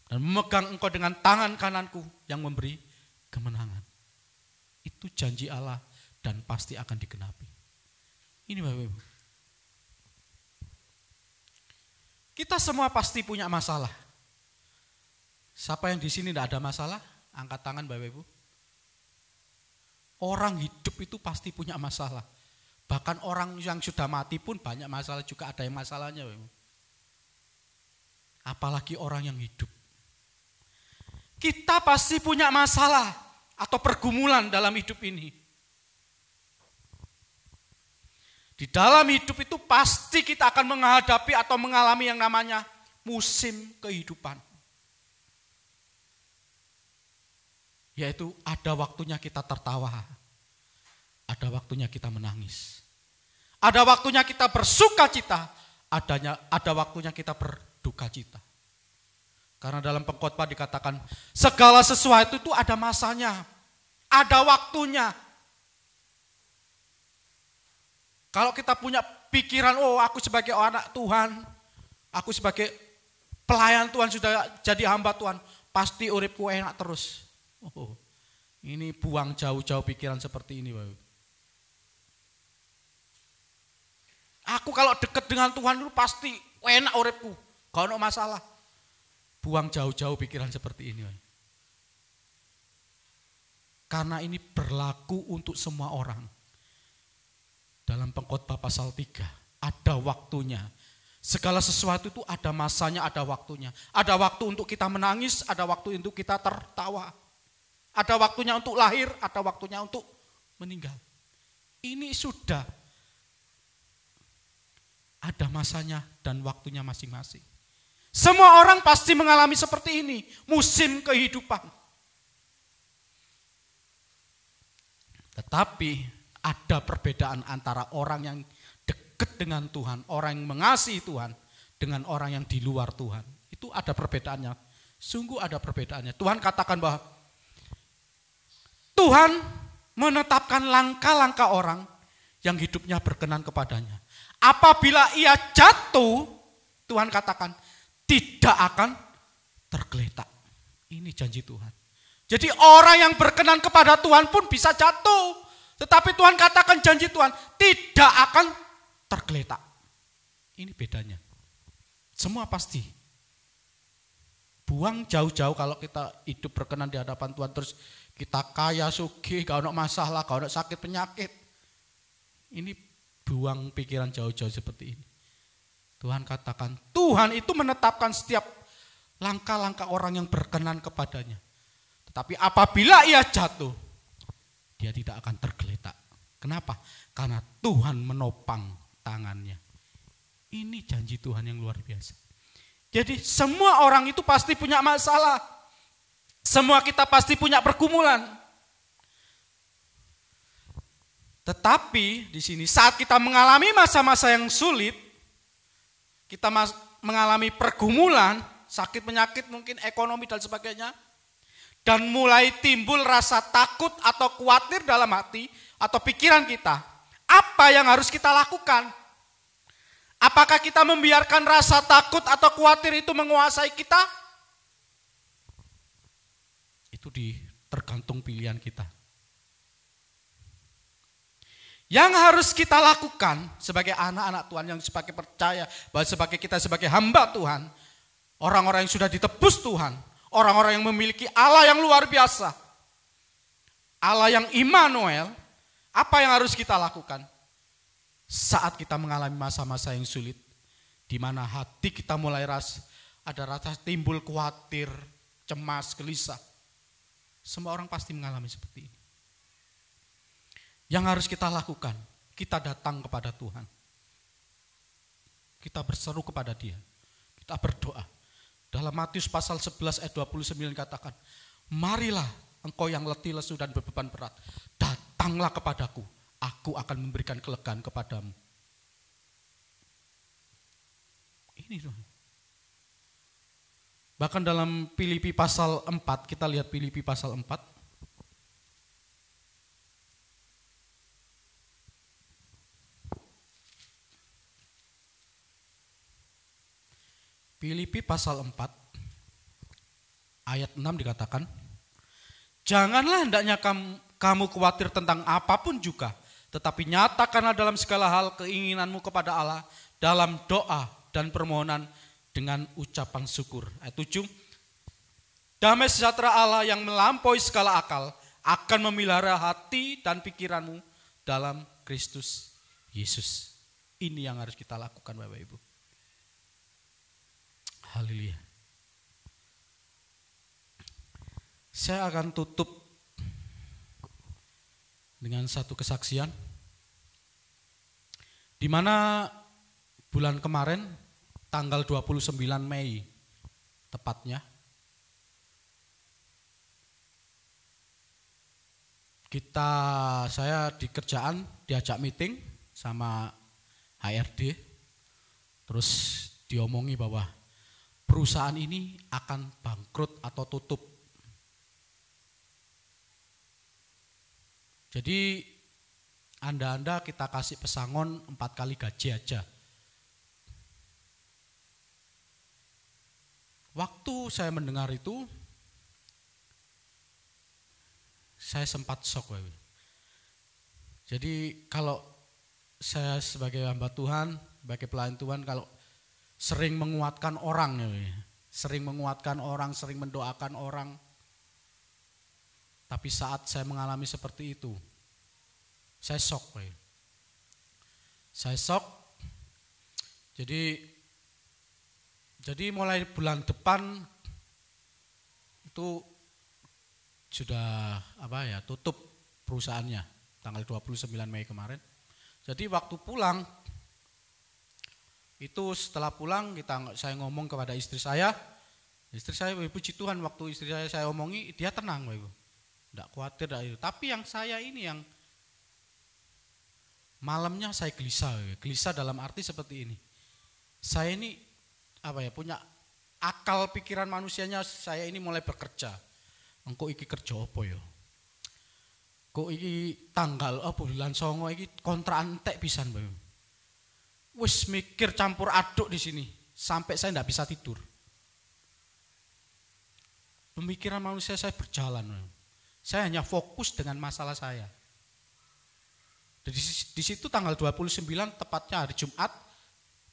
Dan memegang engkau dengan tangan kananku yang memberi kemenangan. Itu janji Allah dan pasti akan digenapi. Ini Bapak Ibu. Kita semua pasti punya masalah. Siapa yang di sini tidak ada masalah? Angkat tangan Bapak Ibu. Orang hidup itu pasti punya masalah. Bahkan orang yang sudah mati pun banyak masalah juga, ada yang masalahnya Bapak Ibu. Apalagi orang yang hidup. Kita pasti punya masalah atau pergumulan dalam hidup ini. Di dalam hidup itu pasti kita akan menghadapi atau mengalami yang namanya musim kehidupan. Yaitu ada waktunya kita tertawa, ada waktunya kita menangis, ada waktunya kita bersuka cita, ada waktunya kita berduka cita. Karena dalam pengkhotbah dikatakan segala sesuatu itu ada masanya, ada waktunya. Kalau kita punya pikiran, oh aku sebagai anak Tuhan, aku sebagai pelayan Tuhan sudah jadi hamba Tuhan, pasti uripku enak terus. Oh, ini buang jauh-jauh pikiran seperti ini, Bapak. Aku kalau dekat dengan Tuhan itu pasti enak uripku, gak ada masalah. Buang jauh-jauh pikiran seperti ini, Bapak. Karena ini berlaku untuk semua orang. Dalam pengkhotbah pasal 3, ada waktunya. Segala sesuatu itu ada masanya, ada waktunya. Ada waktu untuk kita menangis, ada waktu untuk kita tertawa. Ada waktunya untuk lahir, ada waktunya untuk meninggal. Ini sudah ada masanya dan waktunya masing-masing. Semua orang pasti mengalami seperti ini, musim kehidupan. Tetapi ada perbedaan antara orang yang dekat dengan Tuhan, orang yang mengasihi Tuhan, dengan orang yang di luar Tuhan. Itu ada perbedaannya, sungguh ada perbedaannya. Tuhan katakan bahwa Tuhan menetapkan langkah-langkah orang yang hidupnya berkenan kepadanya. Apabila ia jatuh, Tuhan katakan tidak akan tergeletak. Ini janji Tuhan. Jadi orang yang berkenan kepada Tuhan pun bisa jatuh. Tetapi Tuhan katakan janji Tuhan tidak akan tergeletak. Ini bedanya. Semua pasti. Buang jauh-jauh kalau kita hidup berkenan di hadapan Tuhan terus kita kaya, sugih, gak ada masalah, gak ada sakit penyakit. Ini buang pikiran jauh-jauh seperti ini. Tuhan katakan, Tuhan itu menetapkan setiap langkah-langkah orang yang berkenan kepadanya. Tetapi apabila ia jatuh, dia tidak akan tergeletak. Kenapa? Karena Tuhan menopang tangannya. Ini janji Tuhan yang luar biasa. Jadi semua orang itu pasti punya masalah. Semua kita pasti punya pergumulan. Tetapi di sini saat kita mengalami masa-masa yang sulit, kita mengalami pergumulan, sakit penyakit mungkin ekonomi dan sebagainya, dan mulai timbul rasa takut atau khawatir dalam hati atau pikiran kita, apa yang harus kita lakukan? Apakah kita membiarkan rasa takut atau khawatir itu menguasai kita? Itu tergantung pilihan kita. Yang harus kita lakukan sebagai anak-anak Tuhan yang sebagai percaya, bahwa sebagai kita sebagai hamba Tuhan, orang-orang yang sudah ditebus Tuhan, orang-orang yang memiliki Allah yang luar biasa, Allah yang Immanuel, apa yang harus kita lakukan? Saat kita mengalami masa-masa yang sulit, di mana hati kita mulai ada rasa timbul khawatir, cemas, gelisah. Semua orang pasti mengalami seperti ini. Yang harus kita lakukan, kita datang kepada Tuhan. Kita berseru kepada Dia. Kita berdoa. Dalam Matius pasal 11 ayat 29 katakan, marilah engkau yang letih, lesu dan berbeban berat, datanglah kepadaku, aku akan memberikan kelegaan kepadamu. Ini Tuhan. Bahkan dalam Filipi pasal 4, kita lihat Filipi pasal 4. Filipi pasal 4, ayat 6 dikatakan, janganlah hendaknya kamu khawatir tentang apapun juga, tetapi nyatakanlah dalam segala hal keinginanmu kepada Allah, dalam doa dan permohonan, dengan ucapan syukur. Ayat 7, Damai sejahtera Allah yang melampaui segala akal akan memelihara hati dan pikiranmu dalam Kristus Yesus. Ini yang harus kita lakukan Bapak Ibu. Haleluya. Saya akan tutup dengan satu kesaksian. Di mana bulan kemarin tanggal 29 Mei tepatnya saya di kerjaan diajak meeting sama HRD, terus diomongi bahwa perusahaan ini akan bangkrut atau tutup. Jadi anda kita kasih pesangon 4 kali gaji aja. Waktu saya mendengar itu, saya sempat shock. Jadi kalau saya sebagai hamba Tuhan, sebagai pelayan Tuhan, kalau sering menguatkan orang, sering mendoakan orang, tapi saat saya mengalami seperti itu, saya shock. Saya shock. Jadi mulai bulan depan itu sudah tutup perusahaannya tanggal 29 Mei kemarin. Jadi waktu pulang itu, setelah pulang saya ngomong kepada istri saya puji Tuhan, waktu istri saya omongi dia tenang Ibu. Enggak khawatir itu. Tapi yang saya ini yang malamnya saya gelisah dalam arti seperti ini. Saya ini punya akal pikiran manusianya, saya ini mulai bekerja. Engko iki kerja apa ya? Kok iki tanggal bulan 9 iki kontrakan entek pisan, Mbak. Wis mikir campur aduk di sini sampai saya enggak bisa tidur. Pemikiran manusia saya berjalan. Saya hanya fokus dengan masalah saya. Di situ tanggal 29 tepatnya hari Jumat,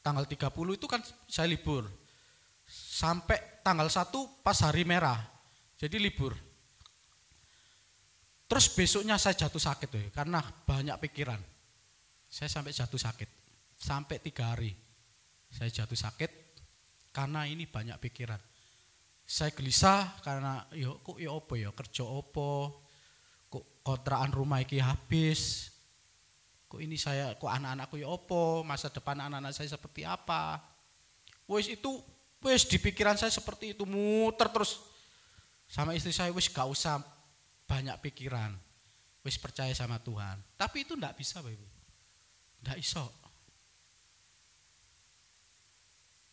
tanggal 30 itu kan saya libur. Sampai tanggal 1 pas hari merah. Jadi libur. Terus besoknya saya jatuh sakit karena banyak pikiran. Saya sampai jatuh sakit. Sampai 3 hari saya jatuh sakit karena ini banyak pikiran. Saya gelisah karena kerja apa, kok kontrakan rumah iki habis, kok anak-anakku masa depan anak-anak saya seperti apa. Wis di pikiran saya seperti itu, muter terus. Sama istri saya, wis gak usah banyak pikiran, wis percaya sama Tuhan. Tapi itu enggak bisa Bapak Ibu, enggak iso.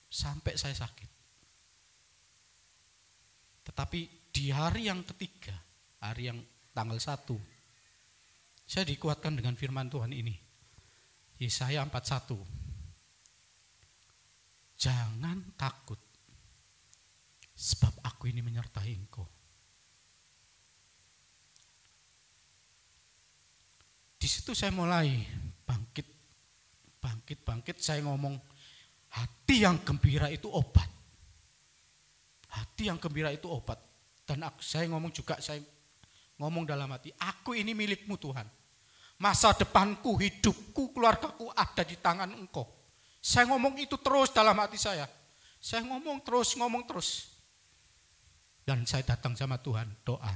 Sampai saya sakit. Tetapi di hari yang ketiga, hari yang tanggal 1, saya dikuatkan dengan firman Tuhan ini. Yesaya 41. Jangan takut, sebab aku ini menyertai engkau. Di situ saya mulai bangkit, saya ngomong, hati yang gembira itu obat. Hati yang gembira itu obat. Dan saya ngomong dalam hati, aku ini milikmu Tuhan. Masa depanku, hidupku, keluargaku ada di tangan engkau. Saya ngomong itu terus dalam hati saya. Saya ngomong terus. Dan saya datang sama Tuhan, doa.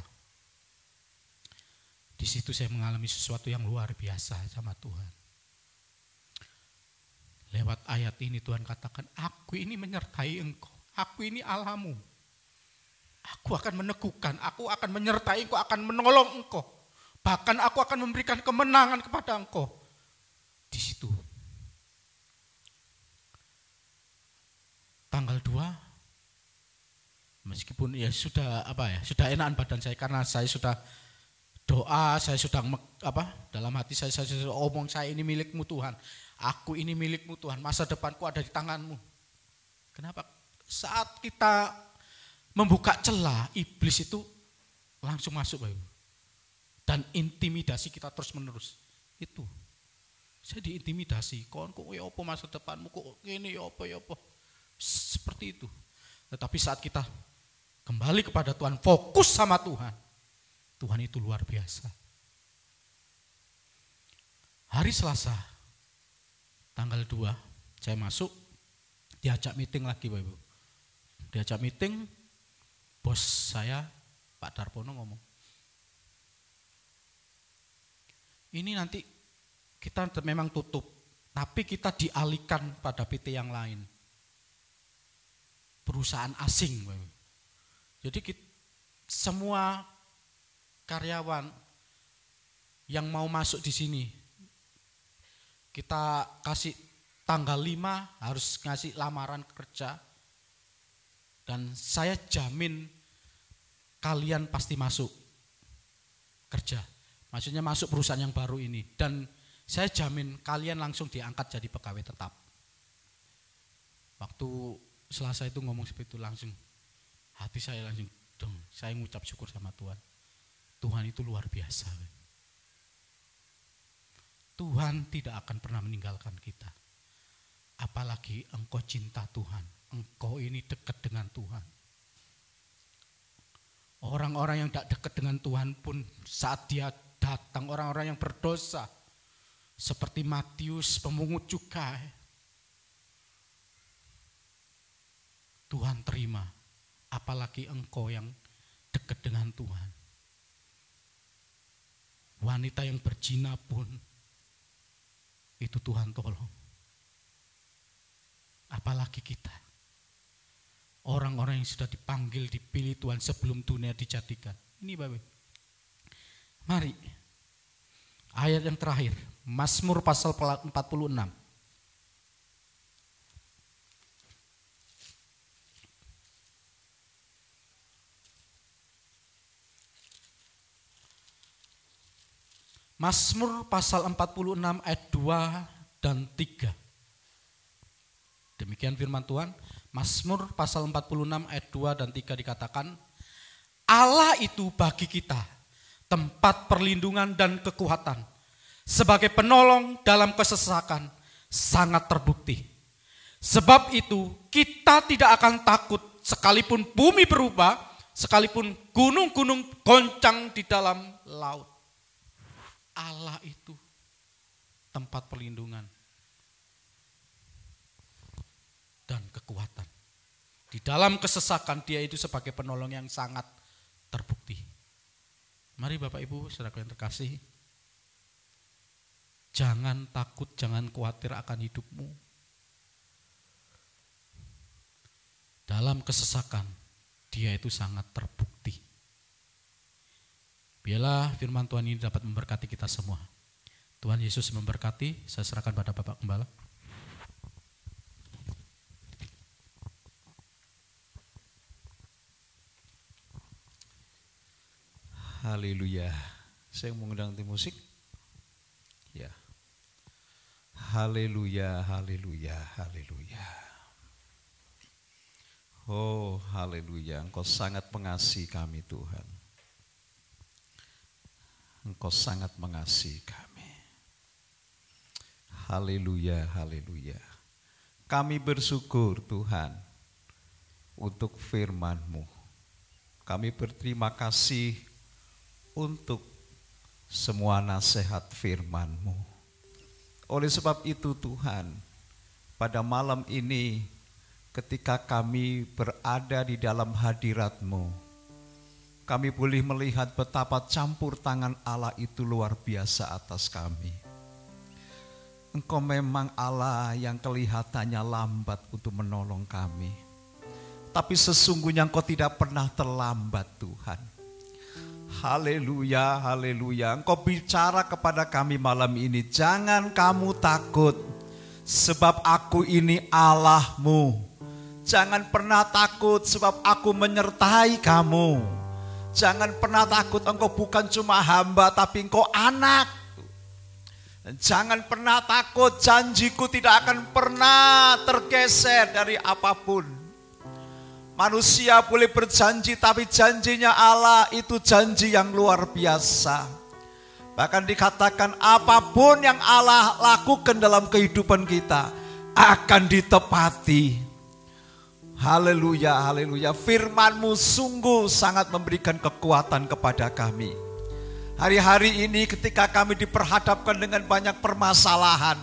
Di situ saya mengalami sesuatu yang luar biasa sama Tuhan. Lewat ayat ini Tuhan katakan, aku ini menyertai engkau. Aku ini Allahmu. Aku akan meneguhkan, aku akan menyertai engkau, akan menolong engkau. Bahkan aku akan memberikan kemenangan kepada engkau. Di situ. Tanggal 2, meskipun sudah enakan badan saya karena saya sudah doa, saya sudah dalam hati saya sudah omong, saya ini milikmu Tuhan. Aku ini milikmu Tuhan, masa depanku ada di tanganmu. Kenapa? Saat kita membuka celah, iblis itu langsung masuk Bapak Ibu. Dan intimidasi kita terus menerus. Itu. Saya diintimidasi, kok apa masa depanmu, kok gini apa. Seperti itu. Tetapi saat kita kembali kepada Tuhan, fokus sama Tuhan, Tuhan itu luar biasa. Hari Selasa, tanggal 2, saya masuk, diajak meeting lagi Bapak Ibu. Diajak meeting, bos saya, Pak Darpono ngomong, ini nanti kita memang tutup, tapi kita dialihkan pada PT yang lain. Perusahaan asing. Jadi semua karyawan yang mau masuk di sini, kita kasih tanggal 5 harus ngasih lamaran kerja. Dan saya jamin kalian pasti masuk kerja. Maksudnya masuk perusahaan yang baru ini. Dan saya jamin kalian langsung diangkat jadi pegawai tetap. Waktu Selasa itu ngomong seperti itu langsung, hati saya langsung dong, saya ngucap syukur sama Tuhan. Tuhan itu luar biasa. Tuhan tidak akan pernah meninggalkan kita. Apalagi engkau cinta Tuhan, engkau ini dekat dengan Tuhan. Orang-orang yang tidak dekat dengan Tuhan pun saat dia datang, orang-orang yang berdosa, seperti Matius pemungut cukai, Tuhan terima, apalagi engkau yang dekat dengan Tuhan. Wanita yang berzina pun itu Tuhan tolong. Apalagi kita, orang-orang yang sudah dipanggil, dipilih Tuhan sebelum dunia dijadikan. Ini Bapak, mari ayat yang terakhir, Mazmur pasal 46. Mazmur pasal 46 ayat 2 dan 3. Demikian firman Tuhan. Mazmur pasal 46 ayat 2 dan 3 dikatakan, Allah itu bagi kita tempat perlindungan dan kekuatan, sebagai penolong dalam kesesakan sangat terbukti. Sebab itu kita tidak akan takut sekalipun bumi berubah, sekalipun gunung-gunung goncang di dalam laut. Allah itu tempat perlindungan dan kekuatan. Di dalam kesesakan dia itu sebagai penolong yang sangat terbukti. Mari Bapak Ibu, saudara yang terkasih, jangan takut, jangan khawatir akan hidupmu. Dalam kesesakan dia itu sangat terbukti. Biarlah firman Tuhan ini dapat memberkati kita semua. Tuhan Yesus memberkati. Saya serahkan pada Bapak Gembala. Haleluya. Saya mengundang tim musik. Ya. Haleluya, haleluya, haleluya. Oh, haleluya. Engkau sangat mengasihi kami Tuhan. Engkau sangat mengasihi kami. Haleluya, haleluya. Kami bersyukur Tuhan untuk firman-Mu. Kami berterima kasih untuk semua nasihat firman-Mu. Oleh sebab itu Tuhan, pada malam ini ketika kami berada di dalam hadirat-Mu, kami boleh melihat betapa campur tangan Allah itu luar biasa atas kami. Engkau memang Allah yang kelihatannya lambat untuk menolong kami. Tapi sesungguhnya Engkau tidak pernah terlambat Tuhan. Haleluya, haleluya. Engkau bicara kepada kami malam ini, jangan kamu takut, sebab aku ini Allah-Mu. Jangan pernah takut, sebab aku menyertai kamu. Jangan pernah takut, engkau bukan cuma hamba, tapi engkau anak. Jangan pernah takut, janjiku tidak akan pernah tergeser dari apapun. Manusia boleh berjanji, tapi janjinya Allah itu janji yang luar biasa. Bahkan dikatakan apapun yang Allah lakukan dalam kehidupan kita akan ditepati. Haleluya, haleluya. Firman-Mu sungguh sangat memberikan kekuatan kepada kami. Hari-hari ini ketika kami diperhadapkan dengan banyak permasalahan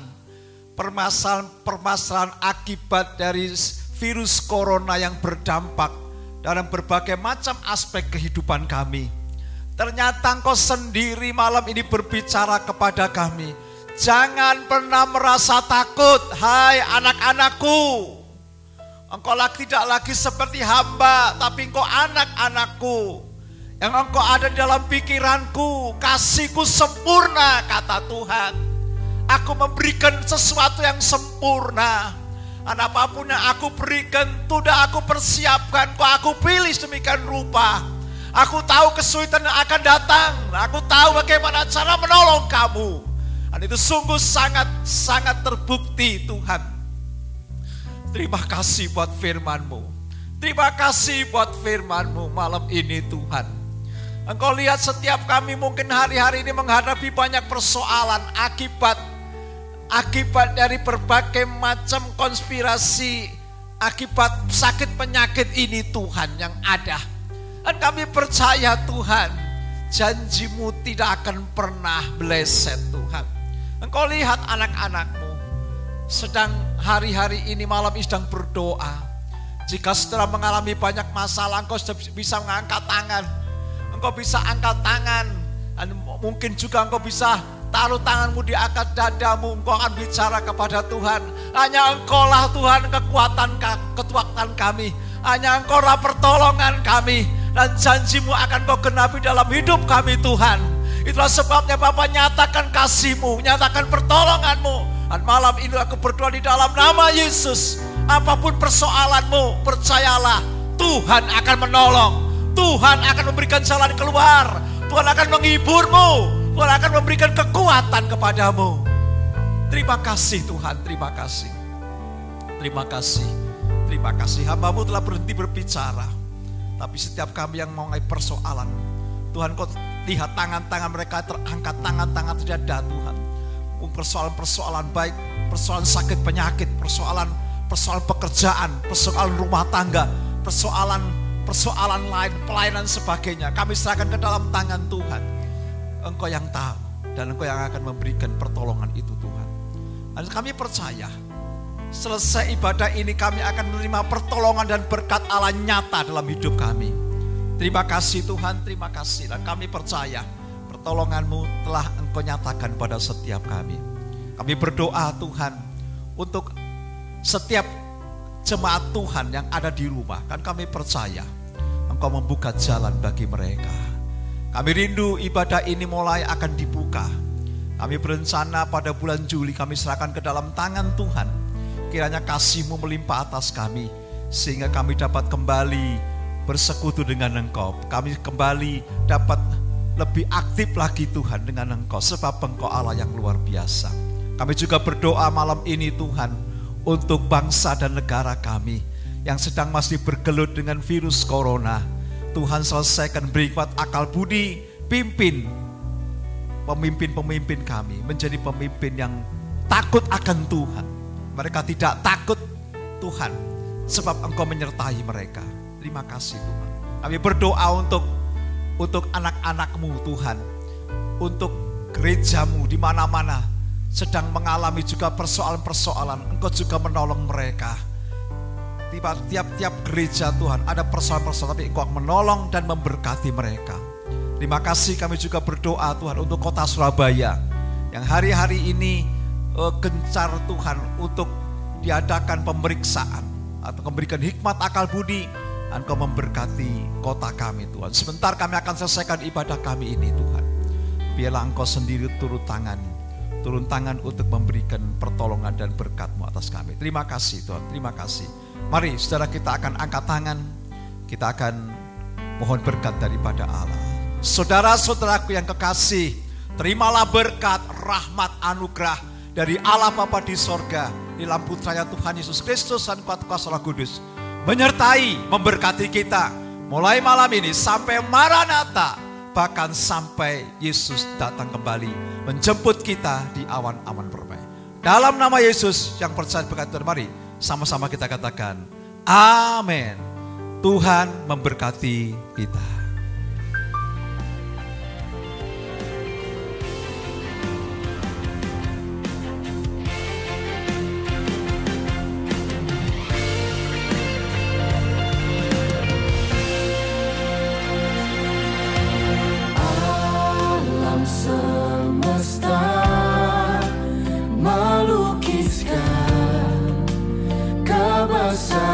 akibat dari virus corona yang berdampak dalam berbagai macam aspek kehidupan kami. Ternyata Engkau sendiri malam ini berbicara kepada kami. Jangan pernah merasa takut, hai anak-anakku. Engkau tidak lagi seperti hamba, tapi engkau anak-anakku. Yang engkau ada di dalam pikiranku, kasihku sempurna, kata Tuhan. Aku memberikan sesuatu yang sempurna. Dan apapun yang aku berikan, sudah aku persiapkan, kok aku pilih sedemikian rupa. Aku tahu kesulitan yang akan datang. Aku tahu bagaimana cara menolong kamu. Dan itu sungguh sangat terbukti Tuhan. Terima kasih buat firman-Mu. Terima kasih buat firman-Mu malam ini Tuhan. Engkau lihat setiap kami mungkin hari-hari ini menghadapi banyak persoalan akibat dari berbagai macam konspirasi, akibat sakit penyakit ini Tuhan yang ada. Dan kami percaya Tuhan, janji-Mu tidak akan pernah meleset Tuhan. Engkau lihat anak-anak-Mu sedang hari-hari ini malam ini sedang berdoa. Jika setelah mengalami banyak masalah, engkau bisa mengangkat tangan. Engkau bisa angkat tangan. Dan mungkin juga engkau bisa taruh tanganmu di atas dadamu. Engkau akan bicara kepada Tuhan. Hanya Engkau lah Tuhan kekuatan kami. Hanya Engkau lah pertolongan kami. Dan janji-Mu akan Kau genapi dalam hidup kami Tuhan. Itulah sebabnya Bapa, nyatakan kasih-Mu, nyatakan pertolongan-Mu. Dan malam ini aku berdoa di dalam nama Yesus. Apapun persoalanmu, percayalah Tuhan akan menolong. Tuhan akan memberikan jalan keluar. Tuhan akan menghiburmu. Tuhan akan memberikan kekuatan kepadamu. Terima kasih Tuhan, terima kasih. Terima kasih. Terima kasih. Hamba-Mu telah berhenti berbicara. Tapi setiap kami yang mengalami persoalan, Tuhan Kau lihat tangan-tangan mereka terangkat, tangan-tangan terjadi Tuhan. Persoalan-persoalan baik, persoalan sakit penyakit, persoalan pekerjaan, persoalan rumah tangga, persoalan lain, pelayanan sebagainya. Kami serahkan ke dalam tangan Tuhan. Engkau yang tahu dan Engkau yang akan memberikan pertolongan itu Tuhan. Dan kami percaya selesai ibadah ini kami akan menerima pertolongan dan berkat Allah nyata dalam hidup kami. Terima kasih Tuhan, terima kasih. Dan kami percaya pertolongan-Mu telah Engkau nyatakan pada setiap kami. Kami berdoa Tuhan untuk setiap jemaat Tuhan yang ada di rumah. Kan kami percaya Engkau membuka jalan bagi mereka. Kami rindu ibadah ini mulai akan dibuka. Kami berencana pada bulan Juli kami serahkan ke dalam tangan Tuhan. Kiranya kasih-Mu melimpah atas kami. Sehingga kami dapat kembali bersekutu dengan Engkau. Kami kembali dapat lebih aktif lagi Tuhan dengan Engkau. Sebab Engkau Allah yang luar biasa. Kami juga berdoa malam ini Tuhan untuk bangsa dan negara kami yang sedang masih bergelut dengan virus corona. Tuhan selesaikan beri kuat akal budi, pimpin pemimpin-pemimpin kami menjadi pemimpin yang takut akan Tuhan. Mereka tidak takut Tuhan sebab Engkau menyertai mereka. Terima kasih Tuhan. Kami berdoa untuk anak-anak-Mu Tuhan, untuk gereja-Mu di mana-mana sedang mengalami juga persoalan-persoalan. Engkau juga menolong mereka. Tiap-tiap gereja Tuhan ada persoalan-persoalan, tapi Engkau menolong dan memberkati mereka. Terima kasih. Kami juga berdoa Tuhan untuk kota Surabaya yang hari-hari ini gencar Tuhan untuk diadakan pemeriksaan atau memberikan hikmat akal budi. Engkau memberkati kota kami Tuhan. Sebentar kami akan selesaikan ibadah kami ini Tuhan. Biarlah Engkau sendiri turun tangan untuk memberikan pertolongan dan berkat-Mu atas kami. Terima kasih Tuhan, terima kasih. Mari saudara, kita akan angkat tangan. Kita akan mohon berkat daripada Allah. Saudara-saudaraku yang kekasih, terimalah berkat, rahmat, anugerah dari Allah Bapa di sorga, di dalam putranya Tuhan Yesus Kristus dan kuasa Roh Kudus menyertai, memberkati kita mulai malam ini sampai Maranatha, bahkan sampai Yesus datang kembali menjemput kita di awan-awan permai. Dalam nama Yesus yang percaya berkat Tuhan, mari sama-sama kita katakan Amin. Tuhan memberkati kita. Alam semesta melukiskan kebesaran